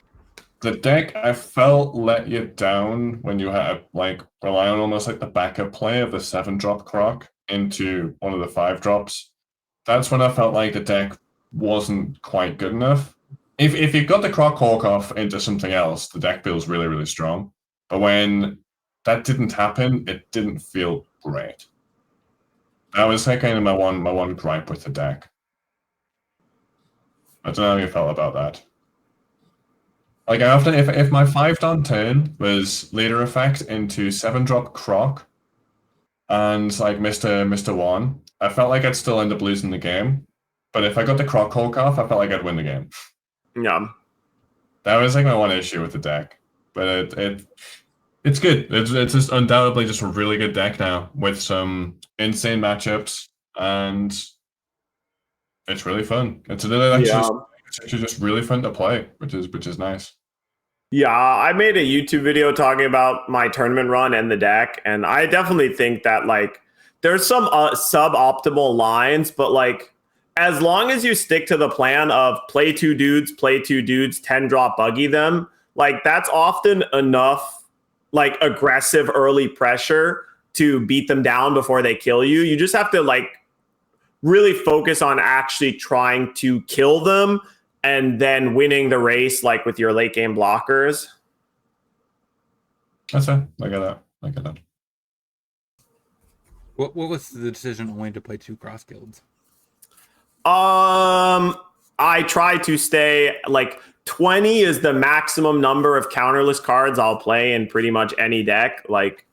S3: The deck I felt let you down when you had like rely on almost like the backup play of the 7-drop Croc into one of the 5 drops. That's when I felt like the deck wasn't quite good enough. If you got the Croc Hawk off into something else, the deck feels really, really strong. But when that didn't happen, it didn't feel great. That was like kind of my one gripe with the deck. I don't know how you felt about that. Like I often, if my 5 down turn was later effect into 7-drop Croc and like Mr. One, I felt like I'd still end up losing the game. But if I got the Croc Hulk off, I felt like I'd win the game.
S2: Yeah.
S3: That was like my one issue with the deck. But it's good. It's just undoubtedly just a really good deck now with some insane matchups, and it's really fun. It's actually just really fun to play, which is nice.
S2: Yeah, I made a YouTube video talking about my tournament run and the deck, and I definitely think that like there's some suboptimal lines, but like as long as you stick to the plan of play 2 dudes, 10 drop buggy them, like that's often enough like aggressive early pressure to beat them down before they kill you. You just have to like really focus on actually trying to kill them and then winning the race like with your late game blockers.
S3: That's it. I get that.
S1: What was the decision only to play 2 cross guilds?
S2: I try to stay like 20 is the maximum number of counterless cards I'll play in pretty much any deck. Like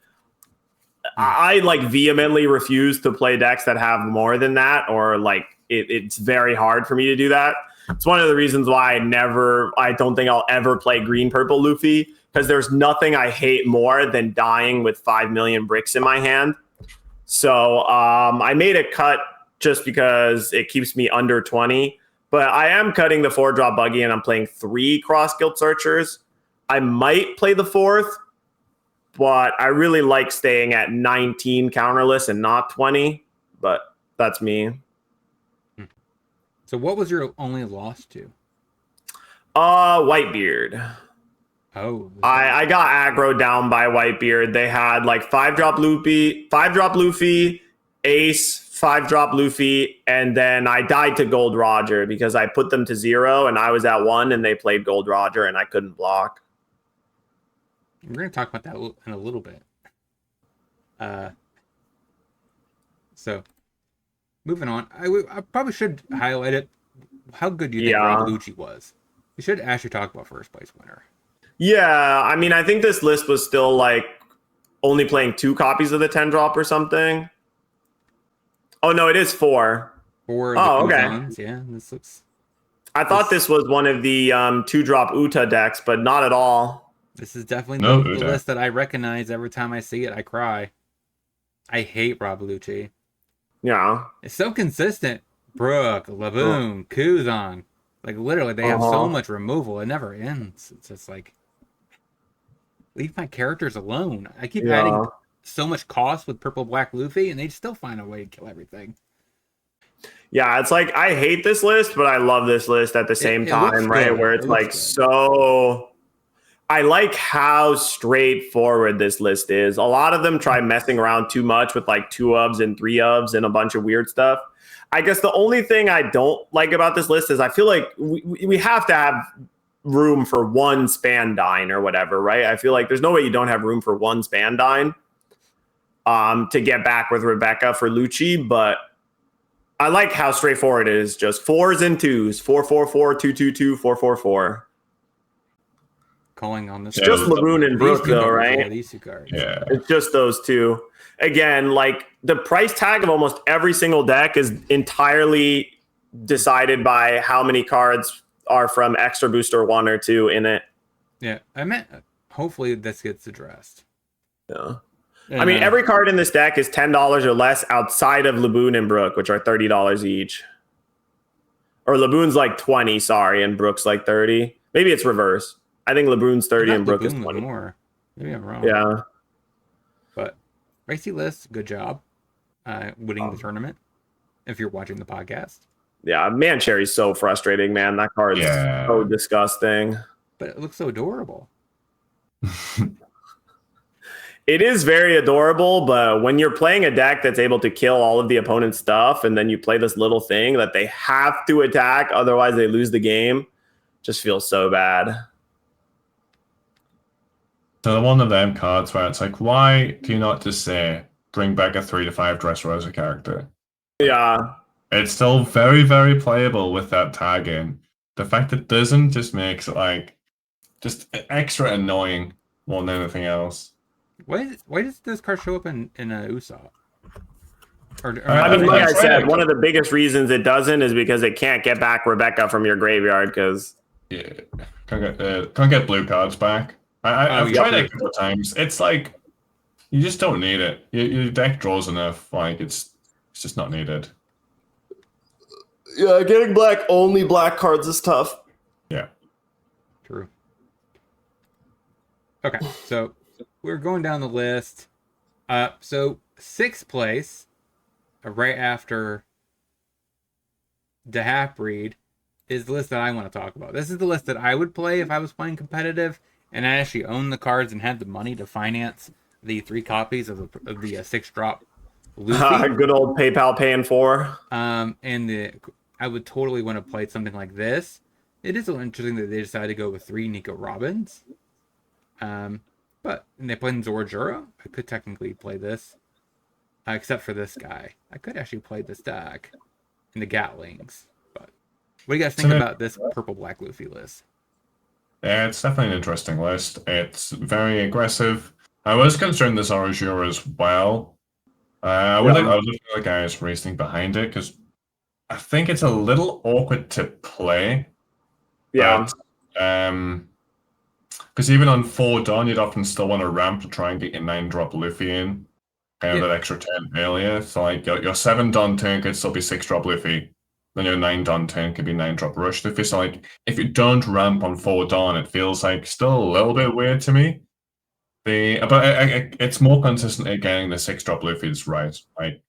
S2: I like vehemently refuse to play decks that have more than that, or like it's very hard for me to do that. It's one of the reasons why I don't think I'll ever play green purple Luffy, because there's nothing I hate more than dying with 5 million bricks in my hand. So I made a cut just because it keeps me under 20. But I am cutting the 4-drop buggy, and I'm playing 3 cross guild searchers. I might play the 4th, but I really like staying at 19 counterless and not 20. But that's me.
S1: So what was your only loss to?
S2: Whitebeard.
S1: Oh,
S2: I got aggro down by Whitebeard. They had like 5-drop Luffy, Ace, 5-drop Luffy, and then I died to Gold Roger because I put them to 0 and I was at 1 and they played Gold Roger and I couldn't block.
S1: We're going to talk about that in a little bit. So, moving on. I probably should highlight it. How good do you think Rabalucci was? We should actually talk about first place winner.
S2: Yeah, I mean, I think this list was still like only playing 2 copies of the 10-drop or something. Oh, no, it is 4.
S1: 4
S2: okay.
S1: Yeah, this looks...
S2: I thought this was one of the 2-drop Uta decks, but not at all.
S1: This is definitely the list that I recognize. Every time I see it, I cry. I hate Rabalucci.
S2: Yeah.
S1: It's so consistent. Brook, Laboon, Kuzan. Like, literally, they have so much removal. It never ends. It's just like... Leave my characters alone. I keep adding so much cost with Purple Black Luffy, and they still find a way to kill everything.
S2: Yeah, it's like I hate this list, but I love this list at the same time, right? Good. Where it's like so... I like how straightforward this list is. A lot of them try messing around too much with like 2-ofs and 3-ofs and a bunch of weird stuff. I guess the only thing I don't like about this list is I feel like we have to have room for 1 Spandine or whatever, right? I feel like there's no way you don't have room for 1 Spandine to get back with Rebecca for Lucci, but I like how straightforward it is. Just 4s and 2s, 4-4-4, 2-2-2, 4-4-4.
S1: Calling on this.
S2: It's just Laboon and Brook, though, right?
S1: Yeah, these 2 cards.
S3: Yeah.
S2: It's just those 2. Again, like the price tag of almost every single deck is entirely decided by how many cards are from Extra Booster 1 or 2 in it.
S1: Yeah, I meant hopefully this gets addressed.
S2: Yeah. I mean, every card in this deck is $10 or less outside of Laboon and Brook, which are $30 each. Or Laboon's like 20, sorry, and Brook's like 30. Maybe it's reverse. I think Laboon's 30 and Brook is 20.
S1: More. Maybe I'm wrong.
S2: Yeah.
S1: But Racy List, good job winning the tournament. If you're watching the podcast.
S2: Yeah, Mancherry's so frustrating, man. That card's so disgusting.
S1: But it looks so adorable.
S2: It is very adorable, but when you're playing a deck that's able to kill all of the opponent's stuff, and then you play this little thing that they have to attack, otherwise they lose the game, just feels so bad.
S3: So one of them cards where it's like, why do you not just say bring back a 3 to 5 Dressrosa character?
S2: Yeah.
S3: It's still very, very playable with that tag in. The fact it doesn't just makes it like just extra annoying more than anything else.
S1: Why does this card show up in Usopp?
S2: I mean, like I said,
S3: like,
S2: one of the biggest reasons it doesn't is because it can't get back Rebecca from your graveyard because
S3: yeah, can't get blue cards back. I've tried it a couple of times. It's like you just don't need it. Your deck draws enough. Like it's just not needed.
S2: yeah, getting only black cards is tough.
S3: Yeah.
S1: True. Okay, so we're going down the list. So 6th place, right after the half breed, is the list that I want to talk about. This is the list that I would play if I was playing competitive, and I actually owned the cards and had the money to finance the 3 copies of the 6-drop Luffy.
S2: Good old PayPal paying for.
S1: I would totally want to play something like this. It is a little interesting that they decided to go with 3 Nico Robins. But they played Zorajuro. I could technically play this. Except for this guy. I could actually play this deck in the Gatlings. But what do you guys think about this purple-black Luffy list?
S3: Yeah, it's definitely an interesting list. It's very aggressive. I was concerned this Zorajuro as well. I was looking at the guys racing behind it because I think it's a little awkward to play.
S2: Yeah.
S3: Because even on 4 Dawn, you'd often still want to ramp to try and get your 9-drop Luffy in. Kind of that extra 10 earlier. So like your 7 Dawn turn could still be 6-drop Luffy. Then your 9 Dawn turn could be 9-drop Rush Luffy. So like if you don't ramp on 4 Dawn, it feels like still a little bit weird to me. But it's more consistent at getting the 6-drop Luffy's right. Like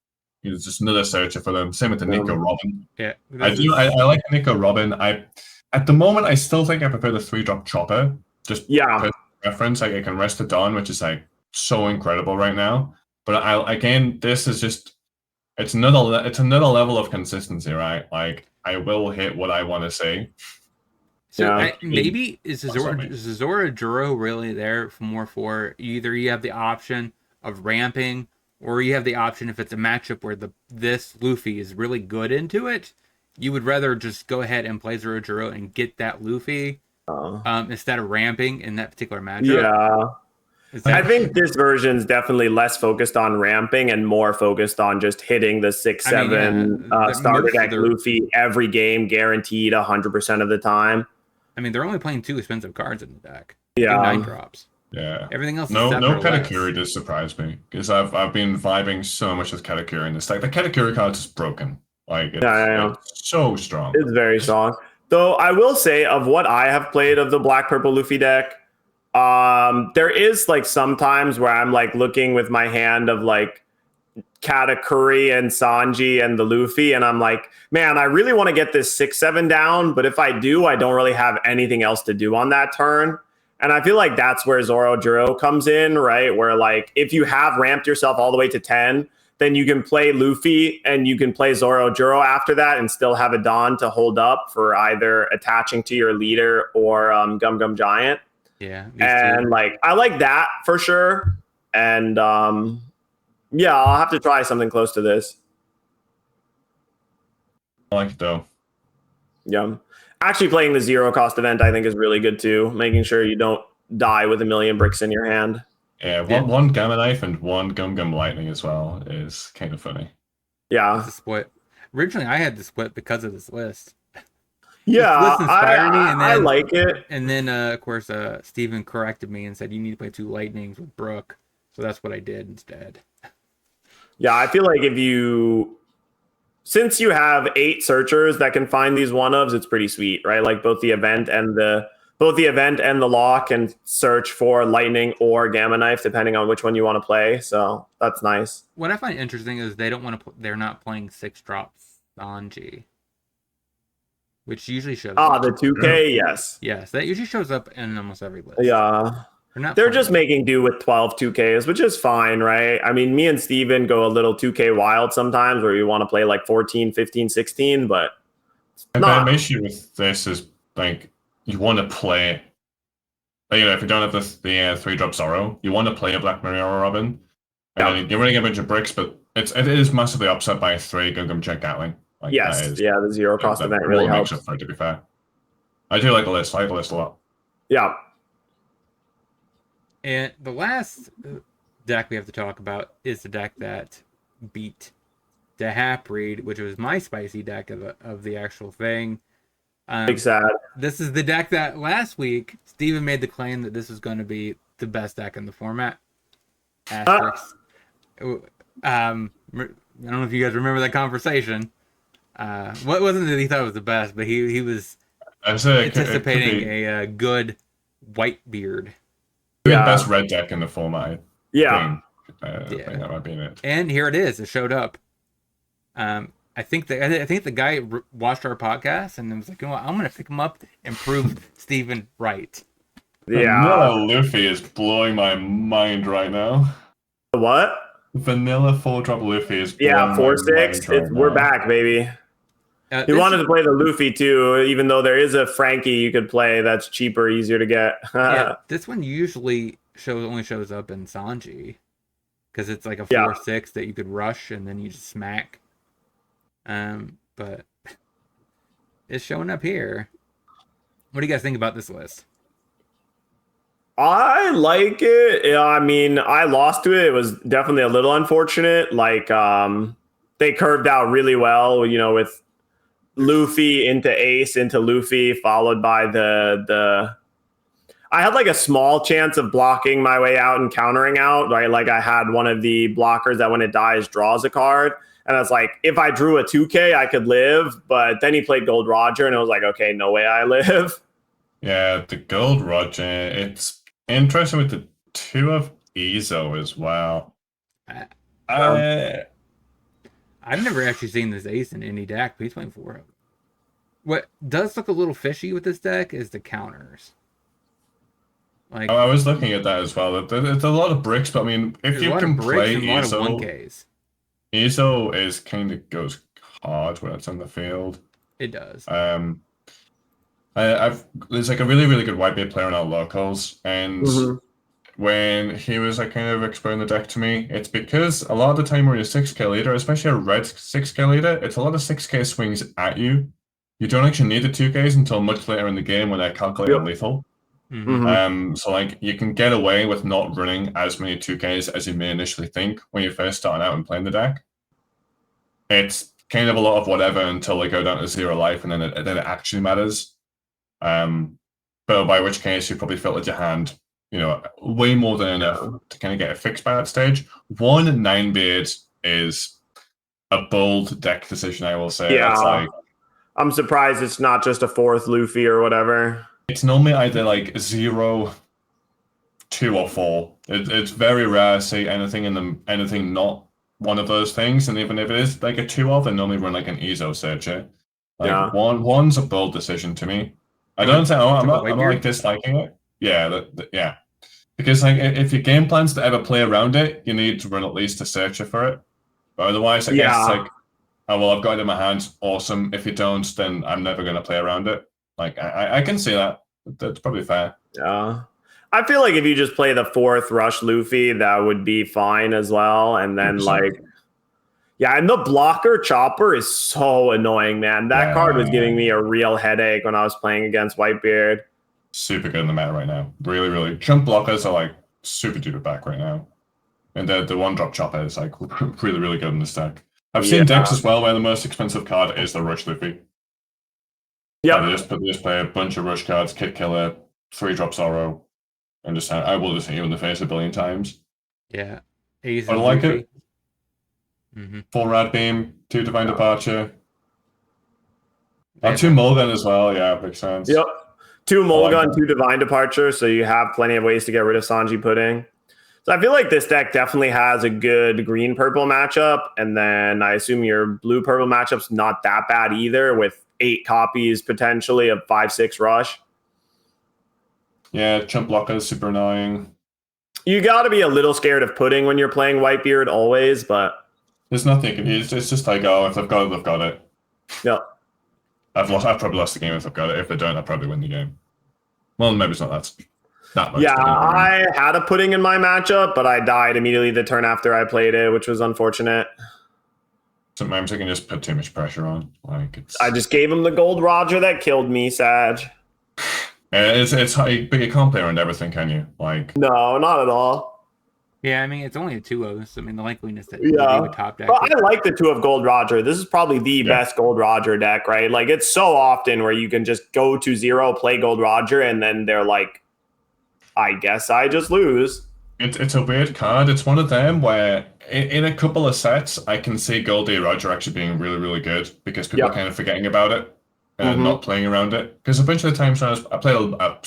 S3: it's just another searcher for them. Same with the Nico Robin.
S1: Yeah,
S3: I like Nico Robin. At the moment I still think I prefer the 3-drop Chopper. Just reference. Like I can rest the Dawn, which is like so incredible right now. But this is just it's another level of consistency, right? Like I will hit what I want to say.
S1: So maybe is Zorajuro really there for either you have the option of ramping, or you have the option if it's a matchup where this Luffy is really good into it, you would rather just go ahead and play Zorajuro and get that Luffy instead of ramping in that particular matchup.
S2: Yeah. I think this version is definitely less focused on ramping and more focused on just hitting the 6-7 starter deck Luffy every game, guaranteed 100% of the time.
S1: I mean, they're only playing 2 expensive cards in the deck.
S2: Yeah.
S1: 9 drops.
S3: Yeah.
S1: Everything else is
S3: no Katakuri does surprise me because I've been vibing so much with Katakuri in this deck. The Katakuri card is broken. Like it's so strong.
S2: It's very strong. Though I will say, of what I have played of the black purple Luffy deck, there is like sometimes where I'm like looking with my hand of like Katakuri and Sanji and the Luffy, and I'm like, man, I really want to get this 6-7 down, but if I do, I don't really have anything else to do on that turn. And I feel like that's where Zorajuro comes in, right? Where like if you have ramped yourself all the way to 10, then you can play Luffy and you can play Zorajuro after that and still have a Dawn to hold up for either attaching to your leader or Gum Gum Giant.
S1: Yeah.
S2: And like I like that for sure. And yeah, I'll have to try something close to this.
S3: I like it though.
S2: Yeah. Actually playing the 0-cost event I think is really good too. Making sure you don't die with 1,000,000 bricks in your hand.
S3: Yeah, one Gamma Knife and one Gum Gum Lightning as well is kind of funny.
S2: Yeah.
S1: It's a split. Originally I had the split because of this list.
S2: Yeah, I like it.
S1: And then, of course, Steven corrected me and said, you need to play 2 Lightnings with Brooke. So that's what I did instead.
S2: Yeah, I feel like since you have 8 searchers that can find these 1-ofs, it's pretty sweet, right? Like both the event and the law can search for Lightning or Gamma Knife, depending on which one you want to play. So that's nice.
S1: What I find interesting is they're not playing 6-drop Sanji. Which usually shows up.
S2: The 2K, yes.
S1: Yes, that usually shows up in almost every list.
S2: Yeah. They're just making do with 12 2Ks, which is fine, right? I mean, me and Steven go a little 2K wild sometimes where you want to play like 14, 15, 16, but
S3: my issue with this is like you want to play if you don't have the 3-drop Zorro, you want to play a Black Maria or Robin, and then you're running a bunch of bricks, but it is massively upset by 3 Gungam Check Gatling. Like,
S2: yes,
S3: that is,
S2: the zero cost event really helps.
S3: Up for it, to be fair. I do like the list. I like the list a lot.
S2: Yeah.
S1: And the last deck we have to talk about is the deck that beat the Half-Breed, which was my spicy deck of the actual thing.
S2: Sad.
S1: This is the deck that last week Steven made the claim that this was going to be the best deck in the format. Asterix. I don't know if you guys remember that conversation. What wasn't that he thought was the best, but he was anticipating a good Whitebeard.
S3: The best red deck in the format.
S2: Yeah.
S3: I think that might be it.
S1: And here it is. It showed up. I think the guy watched our podcast and was like, you know what, I'm going to pick him up and prove Steven right.
S2: Yeah.
S3: Vanilla Luffy is blowing my mind right now.
S2: What?
S3: Vanilla 4-drop Luffy is blowing my
S2: 4/6.
S3: mind
S2: We're back, baby. He wanted to play the Luffy too, even though there is a Frankie you could play that's cheaper, easier to get.
S1: Yeah, this one usually only shows up in Sanji because it's like a 4/6 that you could rush and then you just smack. But it's showing up here. What do you guys think about this list?
S2: I like it. Yeah, I mean, I lost to it. It was definitely a little unfortunate. Like, they curved out really well, with Luffy into Ace into Luffy, followed by the I had like a small chance of blocking my way out and countering out, right? Like I had one of the blockers that when it dies draws a card. And I was like, if I drew a 2K, I could live. But then he played Gold Roger and I was like, okay, no way I live.
S3: Yeah, the Gold Roger, it's interesting with the 2 of Ezo as well.
S1: I've never actually seen this Ace in any deck, but he's playing 4 of them. What does look a little fishy with this deck is the counters. Like,
S3: I was looking at that as well. It's a lot of bricks, but I mean, if you can play
S1: Ezo,
S3: Ezo is kind of goes hard when it's on the field.
S1: It does.
S3: There's like a really, really good Whitebeard player in our locals, and when he was like kind of explaining the deck to me, it's because a lot of the time when you're 6K leader, especially a red 6K leader, it's a lot of 6K swings at you. You don't actually need the 2Ks until much later in the game when they're calculated lethal. So like you can get away with not running as many 2Ks as you may initially think when you're first starting out and playing the deck. It's kind of a lot of whatever until they go down to 0 life, and then it actually matters. But by which case you probably filtered your hand, way more than enough to kind of get it fixed by that stage. 1 9-beard is a bold deck decision, I will say.
S2: Yeah,
S3: it's like,
S2: I'm surprised it's not just a 4th Luffy or whatever.
S3: It's normally either like 0, 2, or 4. It's very rare to see anything not one of those things. And even if it is like a 2 of, they normally run like an Ezo searcher. Like one's a bold decision to me. I don't say I'm not like disliking it. Yeah, yeah. Because like if your game plans to ever play around it, you need to run at least a searcher for it. But otherwise, I guess it's like, oh well, I've got it in my hands. Awesome. If you don't, then I'm never going to play around it. Like I can see that. That's probably fair.
S2: Yeah. I feel like if you just play the 4th Rush Luffy, that would be fine as well. And then 100%. And the blocker Chopper is so annoying, man. That card was giving me a real headache when I was playing against Whitebeard.
S3: Super good in the meta right now. Really, really. Jump blockers are like super duper back right now. And the 1-drop Chopper is like really, really good in this deck. I've seen decks as well where the most expensive card is the Rush Luffy. Yeah, they just play a bunch of rush cards, Kit Killer, 3-drop Zorro, and I will just hit you in the face a billion times.
S1: Yeah,
S3: I like it. 4 Rad Beam, 2 Divine Departure. 2 Mulligan as well. Yeah, makes sense.
S2: Yep, 2 Mulligan, 2 Divine Departure, so you have plenty of ways to get rid of Sanji Pudding. So I feel like this deck definitely has a good green-purple matchup, and then I assume your blue-purple matchup's not that bad either, with 8 copies potentially of 5/6 rush.
S3: Yeah, chump blocker is super annoying.
S2: You got to be a little scared of Pudding when you're playing Whitebeard always, but
S3: there's nothing. It's just like, oh, if they've got it, they've got it.
S2: Yep.
S3: I've probably lost the game if I've got it. If they don't, I'll probably win the game. Well, maybe it's not that. that much.
S2: Yeah,
S3: But,
S2: I had a pudding in my matchup, but I died immediately the turn after I played it, which was unfortunate.
S3: sometimes I can just put too much pressure on.
S2: I just gave him the gold Roger that killed me, Sag.
S3: It's high, but you can't play around everything, can you?
S2: No, not at all.
S1: Yeah, I mean, it's only a 2-0, so I mean, the likeliness that
S2: Yeah.
S1: would top deck.
S2: But I like the 2 of Gold Roger. This is probably the best Gold Roger deck, right? Like, it's so often where you can just go to 0, play Gold Roger, and then they're like, I guess I just lose.
S3: It's a weird card. It's one of them where in a couple of sets, I can see Goldie Roger actually being really, really good because people are kind of forgetting about it and not playing around it. Because a bunch of the times I played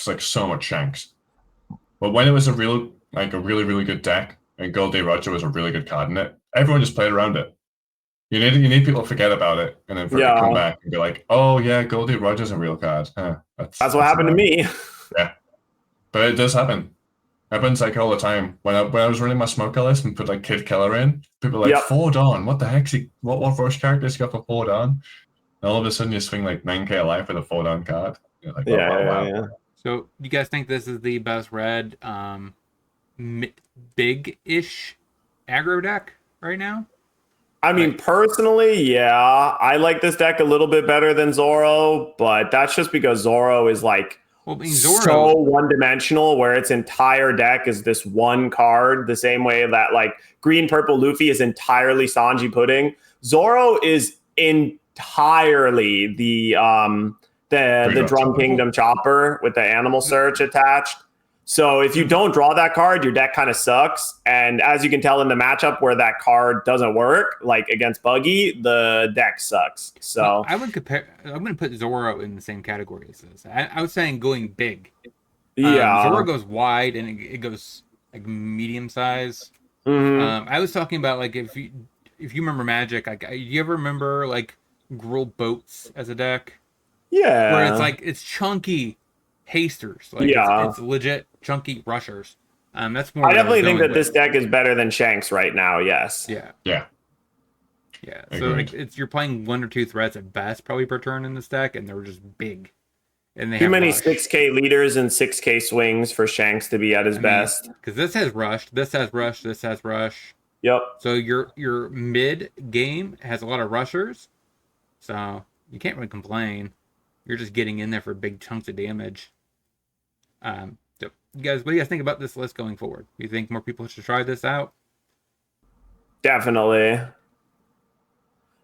S3: like so much Shanks. But when it was a really, really good deck and Goldie Roger was a really good card in it, everyone just played around it. You need people to forget about it and then for it to come back and be like, oh yeah, Goldie Roger's a real card. That's
S2: what happened to me.
S3: Yeah. But it does happen. Happens like all the time. When I was running my smoker list and put like Kid Killer in, people are like, 4 Dawn, what the heck's he what first character's got for 4 Dawn? And all of a sudden you swing like 9k life with a 4 Dawn card. You're like, wow.
S1: So you guys think this is the best red big-ish aggro deck right now?
S2: I mean, personally, yeah. I like this deck a little bit better than Zoro, but that's just because Zoro is like so one-dimensional, where its entire deck is this one card, the same way that like green purple Luffy is entirely Sanji Pudding. Zoro is entirely the Drum Kingdom Chopper with the animal search attached. So if you don't draw that card, your deck kind of sucks. And as you can tell in the matchup where that card doesn't work, like against Buggy, the deck sucks. So
S1: well, I would compare. I'm going to put Zoro in the same category as this. I was saying going big.
S2: Yeah,
S1: Zoro goes wide and it goes like medium size. I was talking about like if you remember Magic, like you ever remember like Gruul Boats as a deck?
S2: Yeah,
S1: where it's like it's chunky hasters, like it's legit chunky rushers. That's more.
S2: I definitely think that this deck is better than Shanks right now. Yes.
S1: Yeah. So like you're playing 1 or 2 threats at best, probably per turn in this deck, and they're just big. And they
S2: too many
S1: rush.
S2: 6K leaders and 6K swings for Shanks to be at his best.
S1: Because this has rush, this has rush, this has rush.
S2: Yep.
S1: So your mid game has a lot of rushers, so you can't really complain. You're just getting in there for big chunks of damage. So you guys, what do you guys think about this list going forward? Do you think more people should try this out?
S2: Definitely.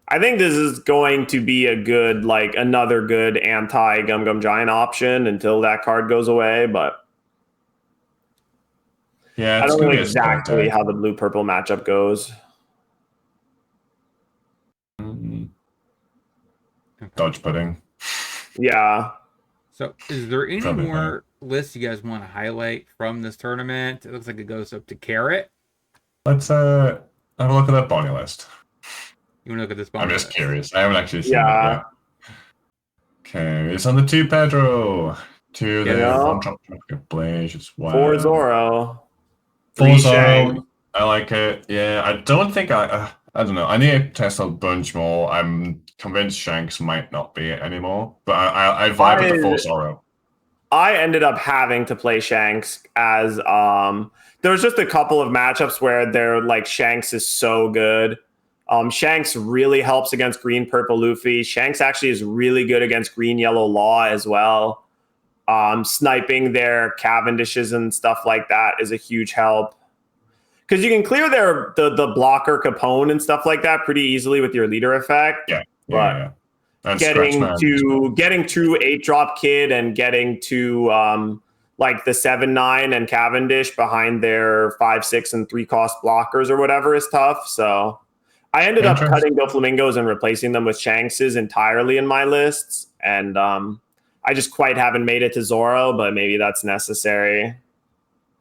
S2: I think this is going to be a good, like another good anti Gum Gum Giant option until that card goes away. But
S3: yeah,
S2: I don't know exactly how the blue purple matchup goes.
S3: Dodge pudding.
S2: Yeah.
S1: So is there any more lists you guys want to highlight from this tournament? It looks like it goes up to Carrot.
S3: Let's have a look at that Bonnie list.
S1: You want to look at this Bonnie
S3: I'm just
S1: list?
S3: curious. I haven't actually seen it yet. Okay, it's on the 2 Pedro. 2 the 1 Tropic Blaze as well.
S2: 4 Zoro.
S3: 4 Zoro. I like it. Yeah, I don't think I don't know. I need to test a bunch more. I'm convinced Shanks might not be it anymore, but I vibe with the 4 Zoro.
S2: I ended up having to play Shanks as there was just a couple of matchups where they're like Shanks is so good. Shanks really helps against green purple Luffy. Shanks actually is really good against green yellow Law as well. Sniping their Cavendishes and stuff like that is a huge help. Because you can clear the blocker Capone and stuff like that pretty easily with your leader effect.
S3: Yeah. And
S2: getting to 8-drop Kid and getting to like the 7-9 and Cavendish behind their 5-6 and 3 cost blockers or whatever is tough. So I ended up cutting Doflamingos and replacing them with Shankses entirely in my lists. And I just quite haven't made it to Zoro, but maybe that's necessary.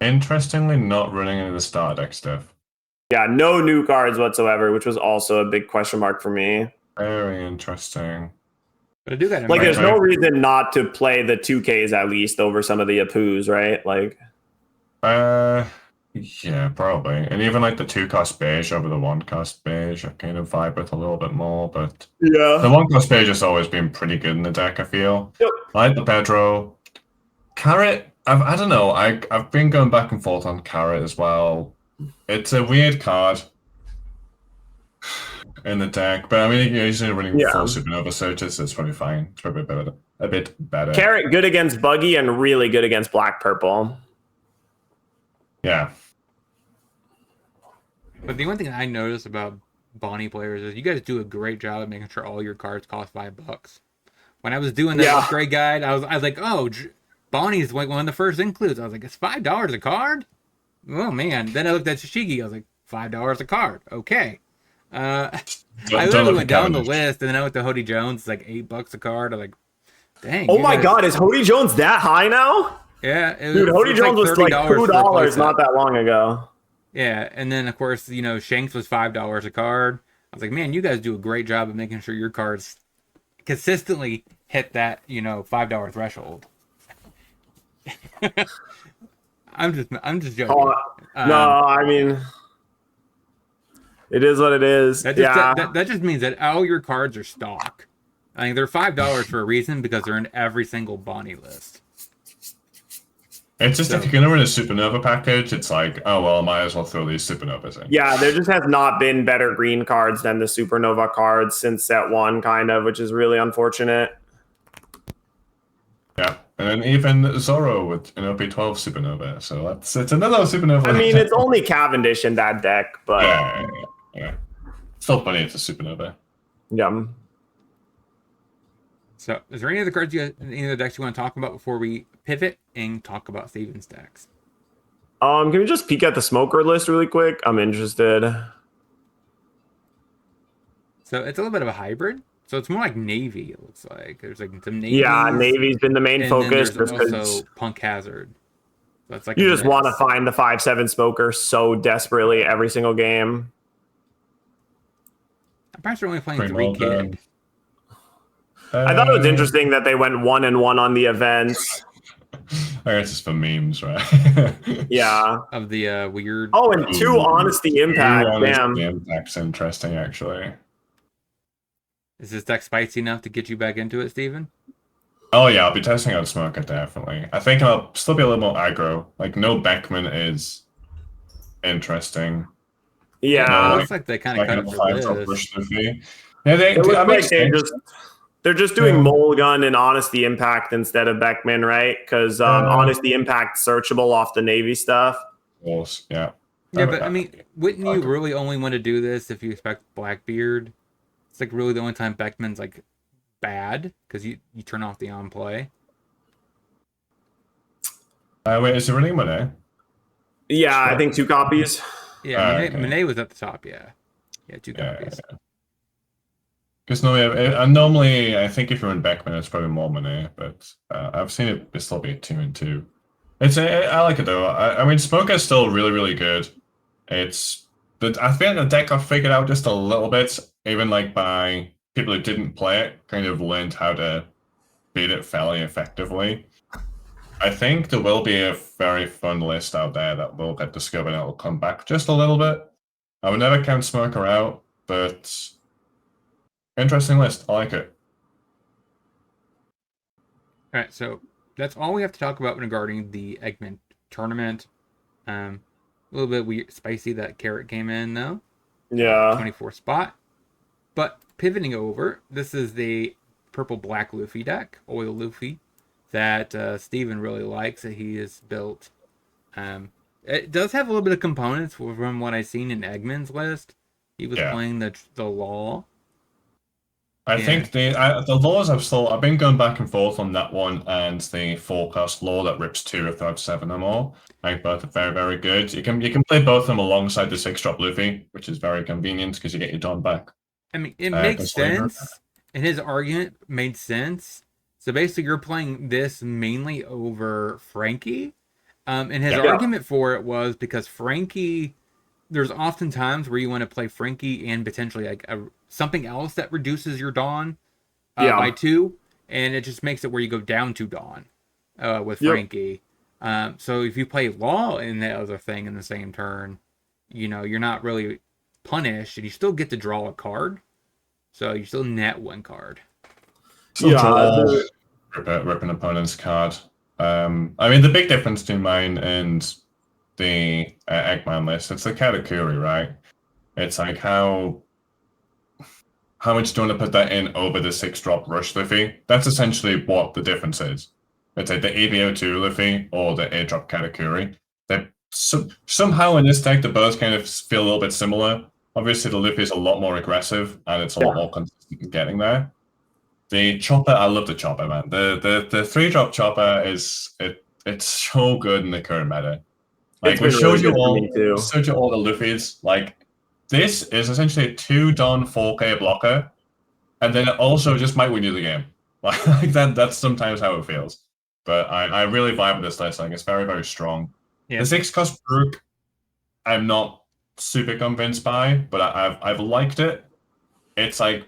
S3: Interestingly, not running into the star deck stuff.
S2: Yeah, no new cards whatsoever, which was also a big question mark for me.
S3: Very interesting.
S1: But I do that.
S2: Like, there's no reason not to play the 2Ks at least over some of the Apus, right? Like,
S3: yeah, probably. And even like the 2-cost beige over the 1-cost beige, I kind of vibe with a little bit more. But
S2: yeah,
S3: the 1-cost beige has always been pretty good in the deck, I feel.
S2: Yep.
S3: I like the Pedro. Carrot I don't know. I've been going back and forth on Carrot as well. It's a weird card in the deck, but I mean, you're usually running full
S2: Yeah.
S3: Supernova searches, so it's probably fine. It's probably a bit better.
S2: Carrot good against Buggy and really good against Black Purple.
S3: Yeah.
S1: But the one thing I notice about Bonnie players is you guys do a great job of making sure all your cards cost $5. When I was doing that upgrade guide, I was like, oh, Bonnie's like one of the first includes. I was like, it's $5 a card. Oh man! Then I looked at Shishigi. I was like, $5 a card. Okay. I literally went down the list, and then I went to Hody Jones. It's like $8 a card. I'm like, dang.
S2: Oh my God, is Hody Jones that high now?
S1: Yeah,
S2: dude. Hody Jones was like $2 not that long ago.
S1: Yeah, and then of course Shanks was $5 a card. I was like, man, you guys do a great job of making sure your cards consistently hit that $5 threshold. I'm just joking.
S2: No, I mean, it is what it is.
S1: That just means that all your cards are stock. I mean, they're $5 for a reason because they're in every single Bonnie list.
S3: It's just if you're going to run a Supernova package, it's like, oh, well, I might as well throw these Supernovas in.
S2: Yeah, there just has not been better green cards than the Supernova cards since set 1, kind of, which is really unfortunate.
S3: Yeah, and then even Zoro with an OP12 Supernova, so it's another Supernova.
S2: I mean, it's only Cavendish in that deck, but...
S3: Yeah. Still funny, it's a Supernova.
S2: Yeah.
S1: So, is there any other cards any other decks you want to talk about before we pivot and talk about Steven's decks?
S2: Can we just peek at the smoker list really quick? I'm interested.
S1: So it's a little bit of a hybrid. So it's more like Navy. It looks like there's like some Navy.
S2: Yeah, Navy's been the main focus.
S1: There's also Punk Hazard. So it's like
S2: you just want to find the 5/7 smoker so desperately every single game.
S1: I'm perhaps only playing 3 kid.
S2: I thought it was interesting that they went 1-1 on the events.
S3: I guess it's for memes, right?
S2: Yeah.
S1: Of the weird.
S2: Oh, and 2 Honesty Impact. Damn.
S3: Impact's interesting, actually.
S1: Is this deck spicy enough to get you back into it, Steven?
S3: Oh yeah, I'll be testing out Smoker definitely. I think I'll still be a little more aggro. Like no Beckman is interesting.
S2: Yeah,
S1: it looks like they kind of cut it for this.
S3: Yeah,
S2: they're just doing Mulligan and Honesty Impact instead of Beckman, right? Because Honesty Impact searchable off the Navy stuff.
S3: Of course, yeah.
S1: Yeah, but I mean, wouldn't you really only want to do this if you expect Blackbeard? It's like really the only time Beckman's like bad because you turn off the on play.
S3: Wait, is it running Monet?
S2: Yeah, I think 2 copies.
S1: Yeah, Monet was at the top. Yeah, 2 copies.
S3: Because normally, I think if you're in Beckman, it's probably more Monet, but I've seen it still be 2 and 2. I like it though. I mean, Smoker is still really, really good. I think the deck got figured out just a little bit, even like by people who didn't play it, kind of learned how to beat it fairly effectively. I think there will be a very fun list out there that will get discovered and it will come back just a little bit. I would never count Smoker out, but interesting list. I like it.
S1: All right, so that's all we have to talk about regarding the Egman tournament. A little bit weird, spicy that Carrot came in though.
S2: Yeah.
S1: 24 spot. But pivoting over, this is the purple-black Luffy deck, Oil Luffy, that Steven really likes, that he has built. It does have a little bit of components from what I've seen in Egman's list. He was playing the law.
S3: I think the laws I've been going back and forth on that one and the forecast law that rips 2 if they have 7 or more. I think both are very, very good. You can play both of them alongside the 6-drop Luffy, which is very convenient because you get your Don back.
S1: I mean, it makes sense, and his argument made sense. So basically, you're playing this mainly over Frankie, and his argument for it was because Frankie, there's often times where you want to play Frankie and potentially like something else that reduces your Dawn by 2, and it just makes it where you go down to Dawn with Frankie. So if you play Law in the other thing in the same turn, you're not really punished, and you still get to draw a card. So you still net 1 card.
S3: Rip an opponent's card. I mean, the big difference between mine and the Egman list, it's the Katakuri, right? It's like how much do you want to put that in over the 6-drop Rush Luffy? That's essentially what the difference is. It's like the ABO2 Luffy or the 8-drop Katakuri. They somehow in this deck, they both kind of feel a little bit similar. Obviously, the Luffy is a lot more aggressive and it's a lot more consistent in getting there. The Chopper, I love the Chopper, man. The 3-drop Chopper it's so good in the current meta. Like we showed you all the Luffy's. Like this is essentially a 2-Don 4K blocker, and then it also just might win you the game. Like that's sometimes how it feels. But I really vibe with this list. Like it's very, very strong. Yeah. The 6-cost Brook, I'm not super convinced by, but I've liked it. It's like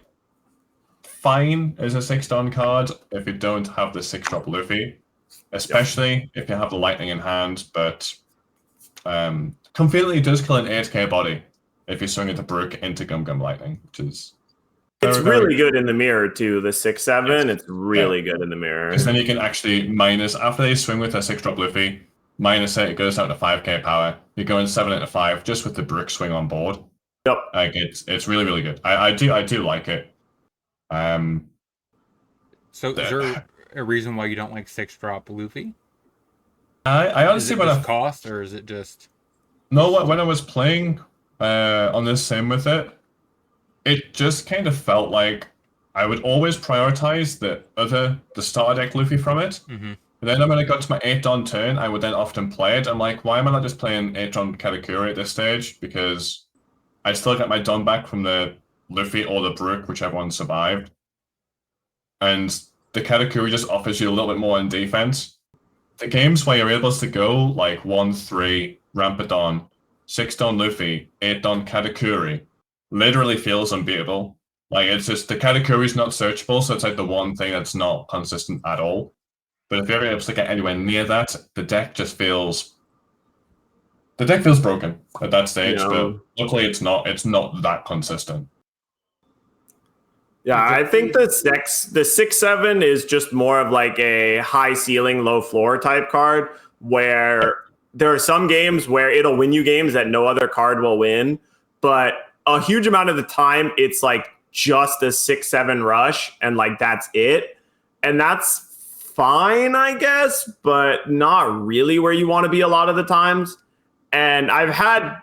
S3: fine as a 6-Don card if you don't have the 6-drop Luffy, especially if you have the Lightning in hand, but conveniently does kill an 8k body if you swing into Brook into Gum Gum Lightning, which is
S2: it's really good in the mirror too. The 6/7, it's really good in the mirror.
S3: Because then you can actually minus after they swing with a 6-drop Luffy, minus it goes down to 5k power. You go in 7 into 5 just with the Brook swing on board.
S2: Yep,
S3: like it's really, really good. I do like it.
S1: So is there a reason why you don't like 6-drop Luffy?
S3: I honestly,
S1: is it just cost, or is it just
S3: no? When I was playing on this sim with it, it just kind of felt like I would always prioritize the starter deck Luffy from it.
S1: Mm-hmm.
S3: And then when I got to my 8-Don turn, I would then often play it. I'm like, why am I not just playing 8-Don Katakuri at this stage? Because I still get my Don back from the Luffy or the Brook, whichever one survived. And the Katakuri just offers you a little bit more in defense. The games where you're able to go like 1-3, Rampadon, 6-Don Luffy, 8-Don Katakuri, literally feels unbeatable. Like it's just the Katakuri's not searchable, so it's like the one thing that's not consistent at all. But if you're able to get anywhere near that, the deck feels broken at that stage. But luckily it's not that consistent.
S2: Yeah, I think the 6/7 is just more of like a high ceiling, low floor type card where there are some games where it'll win you games that no other card will win, but a huge amount of the time it's like just a 6/7 rush and like that's it. And that's fine, I guess, but not really where you want to be a lot of the times. And I've had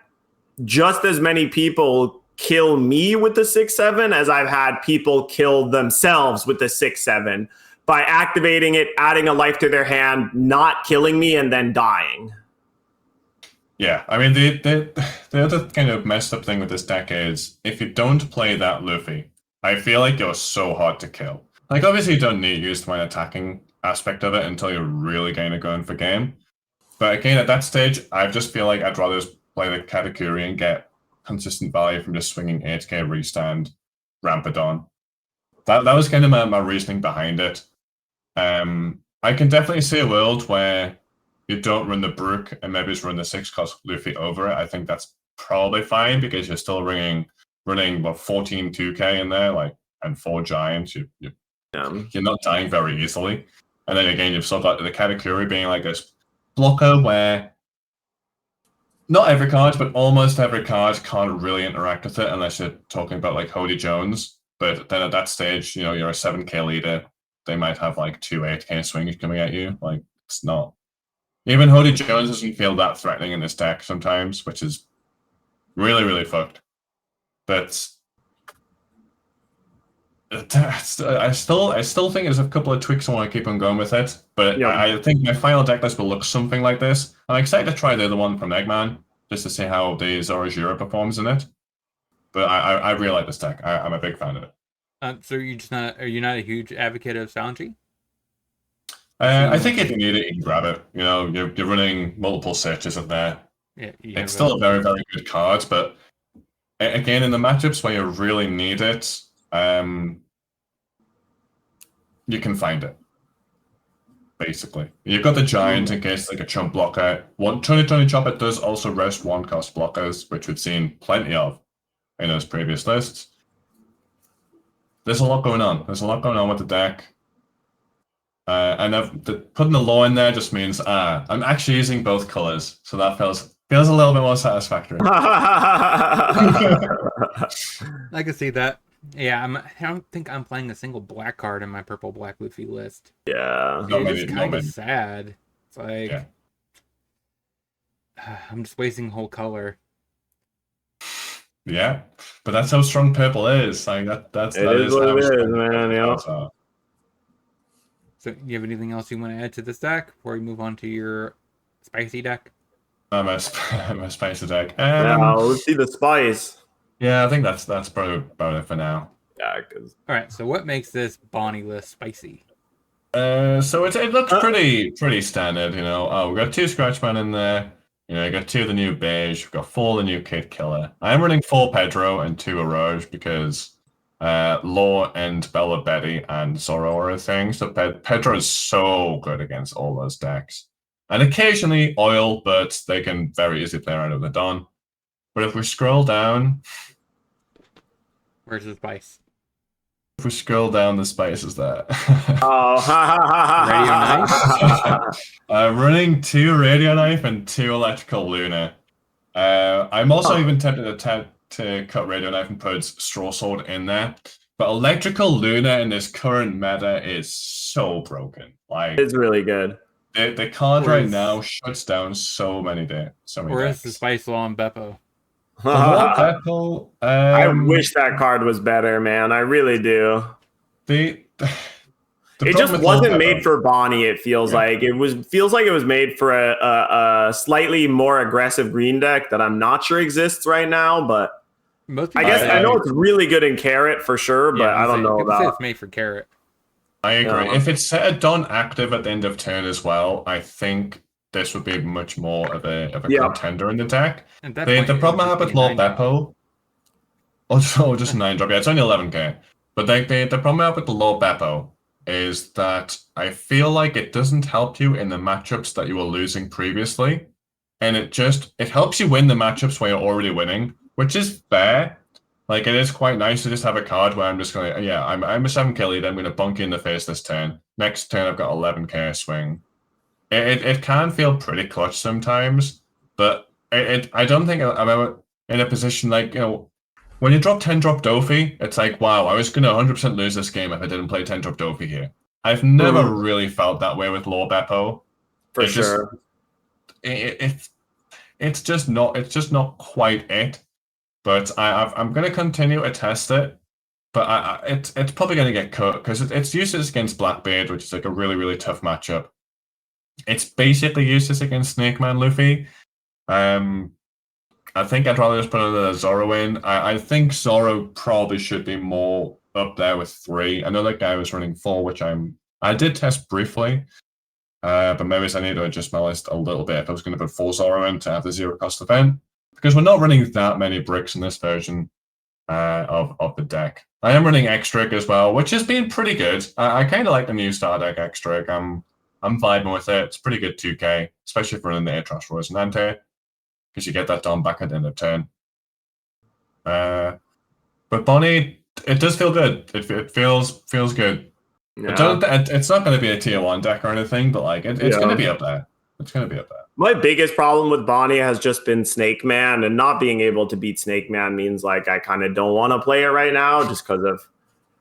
S2: just as many people kill me with the 6/7 as I've had people kill themselves with the 6/7 by activating it, adding a life to their hand, not killing me, and then dying.
S3: Yeah, I mean, the other kind of messed up thing with this deck is if you don't play that Luffy, I feel like you're so hard to kill. Like, obviously you don't need use to my attacking aspect of it until you're really kind of going for game. But again, at that stage, I just feel like I'd rather just play the Katakuri and get consistent value from just swinging 8k restand Rampadon. That was kind of my reasoning behind it. I can definitely see a world where you don't run the Brook and maybe just run the 6-cost Luffy over it. I think that's probably fine because you're still running what 14 2k in there, like, and 4 giants. You're not dying very easily. And then again, you've still got the Katakuri being like this blocker where not every card, but almost every card can't really interact with it unless you're talking about like Hody Jones. But then at that stage, you're a 7k leader. They might have like 2 8k swings coming at you. Like it's not. Even Hody Jones doesn't feel that threatening in this deck sometimes, which is really, really fucked. But I still think there's a couple of tweaks I want to keep on going with it, but yeah. I think my final deck list will look something like this. I'm excited to try the other one from Egman just to see how the Zorajira performs in it. But I really like this deck. I'm a big fan of it.
S1: So are you not a huge advocate of Sanji?
S3: I think if you need it, you can grab it. You're running multiple searches in there.
S1: Yeah,
S3: it's still a very, very good card, but again, in the matchups where you really need it, you can find it. Basically, you've got the giant in case like a chump blocker. Tony Chopper does also rest 1-cost blockers, which we've seen plenty of in those previous lists. There's a lot going on. With the deck. Putting the law in there just means I'm actually using both colors, so that feels a little bit more satisfactory.
S1: I can see that. Yeah, I don't think I'm playing a single black card in my purple black Luffy list.
S2: Yeah.
S1: It is kind of sad. It's like
S3: Yeah.
S1: I'm just wasting whole color.
S3: Yeah, but that's how strong purple is. Like that is
S2: what
S3: how
S2: it is,
S3: strong
S2: man.
S3: purple
S2: Yeah.
S3: cards are.
S1: So, you have anything else you want to add to this deck before we move on to your spicy deck?
S3: I'm a spicy deck.
S2: Yeah, let's see the spice.
S3: Yeah, I think that's probably about it for now.
S2: Yeah, because
S1: All right. So, what makes this Bonnie list spicy?
S3: So it looks pretty standard, you know. Oh, we've got 2 Scratchman in there. You know, you got 2 of the new beige. We've got 4 of the new Kid Killer. I am running 4 Pedro and 2 Eroge because Law and Bella Betty and Zoro are a thing. So Pedro is so good against all those decks. And occasionally Oil, but they can very easily play around with the Dawn. But if we scroll down...
S1: Where's the spice?
S3: If we scroll down, the spice is there.
S2: oh,
S1: Radio Knife.
S3: Running 2 Radio Knife and 2 Electrical Luna. I'm also even tempted to cut Radio Knife and put Straw Sword in there. But Electrical Luna in this current meta is so broken. Like
S2: it's really good.
S3: The card right now shuts down so many decks.
S1: Or is the Spice Law and Beppo?
S3: The Law Beppo,
S2: I wish that card was better, man. I really do.
S3: It
S2: just wasn't made for Bonnie. It feels like it was made for a slightly more aggressive green deck that I'm not sure exists right now. But I guess I know it's really good in Carrot for sure. But I don't know about.
S1: It's made for Carrot.
S3: I agree. If it's set a Dawn active at the end of turn as well, I think this would be much more of a contender in the deck. The problem I have with Lord Beppo, just a 9-drop. Yeah, it's only 11k. But the problem I have with the Lord Beppo is that I feel like it doesn't help you in the matchups that you were losing previously, and it helps you win the matchups where you're already winning, which is fair. Like, it is quite nice to just have a card where I'm just going, I'm a 7k lead, I'm going to bunk you in the face this turn. Next turn, I've got 11k swing. It can feel pretty clutch sometimes, but I don't think I'm ever in a position like, you know, when you drop 10-drop Dofi, it's like, wow, I was going to 100% lose this game if I didn't play 10-drop Dofi here. I've never really felt that way with Lord Beppo.
S2: For sure.
S3: It's just not quite it. But I'm going to continue to test it. But it's probably going to get cut because it's useless against Blackbeard, which is like a really, really tough matchup. It's basically useless against Snake Man Luffy. I think I'd rather just put another Zoro in. I think Zoro probably should be more up there with 3. I know that guy was running 4, which I did test briefly. But maybe I need to adjust my list a little bit if I was going to put 4 Zoro in to have the 0 cost event. Because we're not running that many bricks in this version of the deck. I am running X-Trick as well, which has been pretty good. I kind of like the new star deck X-Trick. I'm vibing with it. It's pretty good 2k, especially if running the Atrosh Rose and Ante, because you get that done back at the end of turn. But Bonnie, it does feel good. It feels good. Yeah. It's not going to be a tier 1 deck or anything, but like it's going to be up there. It's going to be up there.
S2: My biggest problem with Bonnie has just been Snake Man, and not being able to beat Snake Man means like I kind of don't want to play it right now just because of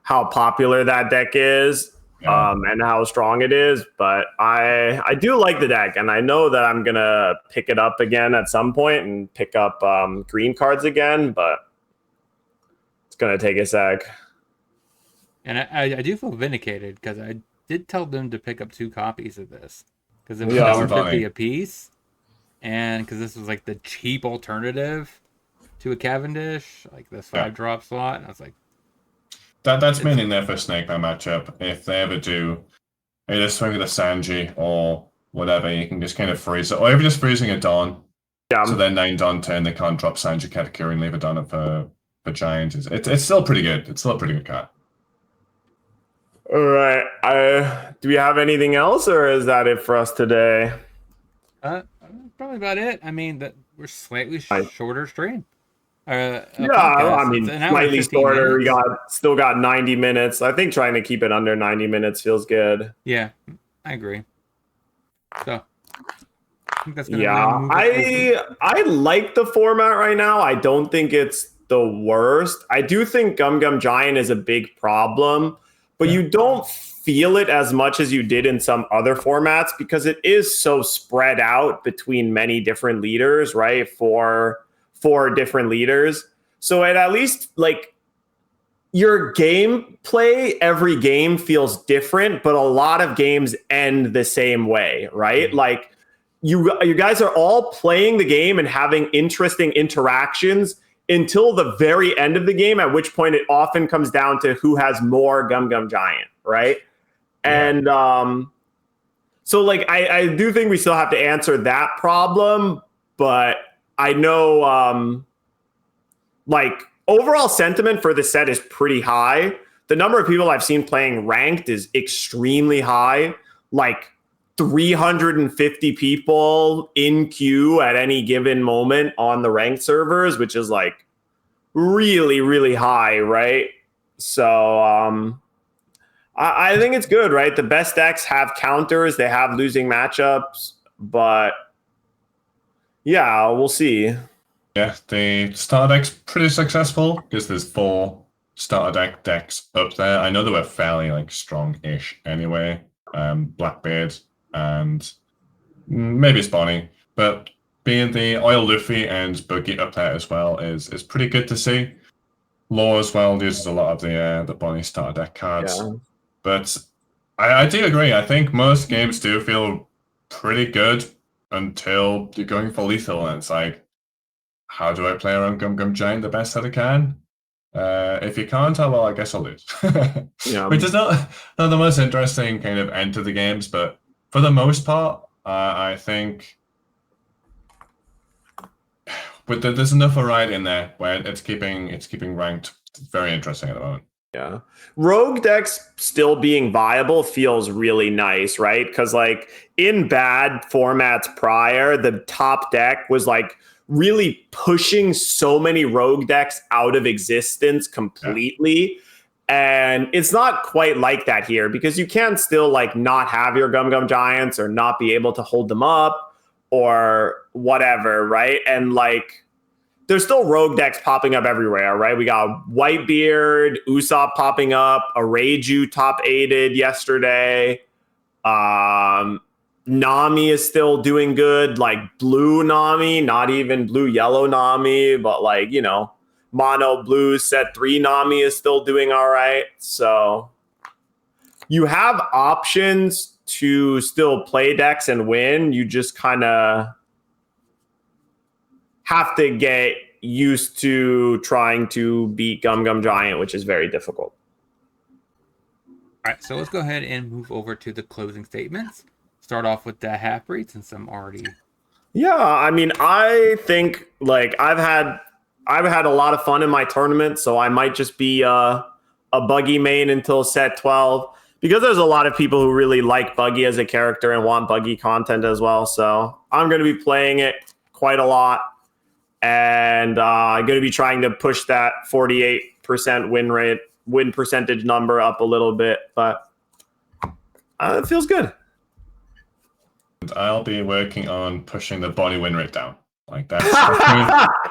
S2: how popular that deck is and how strong it is. But I do like the deck, and I know that I'm going to pick it up again at some point and pick up green cards again, but it's going to take a sec.
S1: And I do feel vindicated because I did tell them to pick up 2 copies of this. Because it was $1.50 a piece, and because this was like the cheap alternative to a Cavendish, like this 5-drop slot, and I was like,
S3: that's meaning there for Snake Man matchup. If they ever do either swing with a Sanji or whatever, you can just kind of freeze it, or if you're just freezing a Dawn, so then 9 Dawn turn, they can't drop Sanji Katakuri and leave a Dawn up for Giant. It's still pretty good. It's still a pretty good card.
S2: All right. Do we have anything else, or is that it for us today?
S1: Probably about it. I mean, that we're slightly shorter stream.
S2: Yeah,
S1: podcast.
S2: I mean,
S1: It's an hour and
S2: slightly
S1: 15
S2: shorter.
S1: minutes.
S2: We still got 90 minutes. I think trying to keep it under 90 minutes feels good.
S1: Yeah, I agree. So I think that's gonna
S2: Yeah,
S1: move it over.
S2: I like the format right now. I don't think it's the worst. I do think Gum Gum Giant is a big problem, but you don't feel it as much as you did in some other formats because it is so spread out between many different leaders, right? Four different leaders. So it at least like your gameplay, every game feels different, but a lot of games end the same way, right? Like you guys are all playing the game and having interesting interactions until the very end of the game, at which point it often comes down to who has more Gum Gum Giant, right? And so like I do think we still have to answer that problem, but I know like overall sentiment for the set is pretty high. The number of people I've seen playing ranked is extremely high. Like 350 people in queue at any given moment on the ranked servers, which is like really, really high, right? So I think it's good, right? The best decks have counters, they have losing matchups, but yeah, we'll see.
S3: Yeah, the starter deck's pretty successful because there's 4 starter decks up there. I know they were fairly like strong-ish anyway. Blackbeard and maybe Spawny, but being the Oil Luffy and Boogie up there as well is pretty good to see. Law as well uses a lot of the Bonnie starter deck cards.
S2: Yeah.
S3: But I do agree. I think most games do feel pretty good until you're going for lethal, and it's like, how do I play around Gum Gum Giant the best that I can? If you can't, well, I guess I'll lose.
S2: Yeah.
S3: Which is not the most interesting kind of end to the games, but for the most part, I think there's enough variety in there where it's keeping ranked very interesting at the moment.
S2: Yeah. Rogue decks still being viable feels really nice, right? Because like in bad formats prior, the top deck was like really pushing so many rogue decks out of existence completely. Yeah. And it's not quite like that here because you can still like not have your Gum Gum Giants or not be able to hold them up or whatever, right? And like there's still rogue decks popping up everywhere, right? We got Whitebeard, Usopp popping up, Areju top 8'd yesterday. Nami is still doing good, like blue Nami, not even blue yellow Nami, but like, you know, mono blue set 3 Nami is still doing all right. So you have options to still play decks and win. You just kind of have to get used to trying to beat Gum Gum Giant, which is very difficult.
S1: All right, so let's go ahead and move over to the closing statements. Start off with the half breed since I'm already.
S2: Yeah, I mean, I think like I've had a lot of fun in my tournament, so I might just be a Buggy main until set 12 because there's a lot of people who really like Buggy as a character and want Buggy content as well. So I'm going to be playing it quite a lot. And I'm going to be trying to push that 48% win percentage number up a little bit, but it feels good.
S3: I'll be working on pushing the body win rate down. Like that's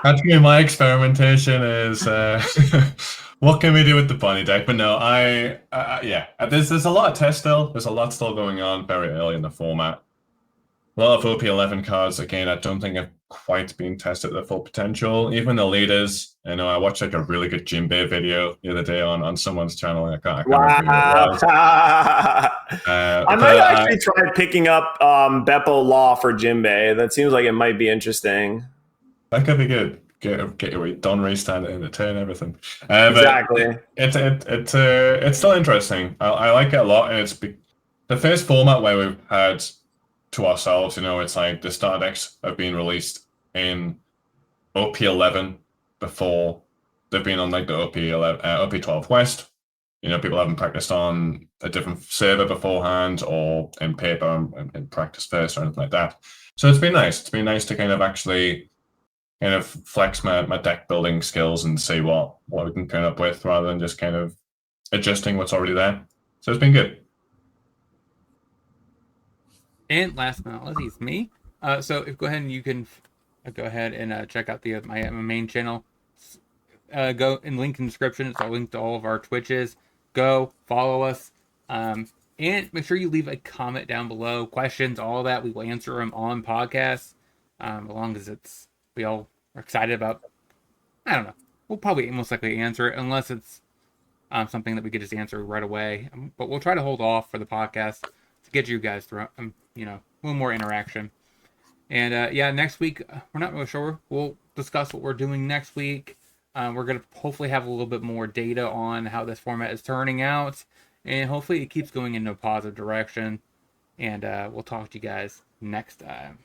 S3: gonna be my experimentation is what can we do with the bunny deck? But no, yeah, there's a lot of tests still. There's a lot still going on very early in the format. A lot of OP11 cards, again, I don't think have quite been tested at their full potential. Even the leaders, I know I watched like a really good Jinbei video the other day on someone's channel. I can't remember who it was.
S2: I might actually try picking up Beppo Law for Jinbei. That seems like it might be interesting.
S3: That could be good. Get your Don Ray stand in the turn, everything.
S2: Exactly.
S3: It's still interesting. I like it a lot, and it's the first format where we've had to ourselves, you know, it's like the starter decks have been released in OP11 before they've been on like the OP12 West. You know, people haven't practiced on a different server beforehand or in paper and practice first or anything like that. So it's been nice. It's been nice to kind of actually kind of flex my deck building skills and see what we can come up with rather than just kind of adjusting what's already there. So it's been good.
S1: And last but not least, me. So if, go ahead and you can go ahead and check out my main channel. Go in link in the description. It's all linked to all of our Twitches. Go follow us. And make sure you leave a comment down below. Questions, all that. We will answer them on podcasts. As long as we all are excited about. I don't know. We'll probably most likely answer it unless it's something that we could just answer right away. But we'll try to hold off for the podcast to get you guys through, a little more interaction. And yeah, next week we're not really sure. We'll discuss what we're doing next week. We're gonna hopefully have a little bit more data on how this format is turning out, and hopefully it keeps going in a positive direction. And we'll talk to you guys next time.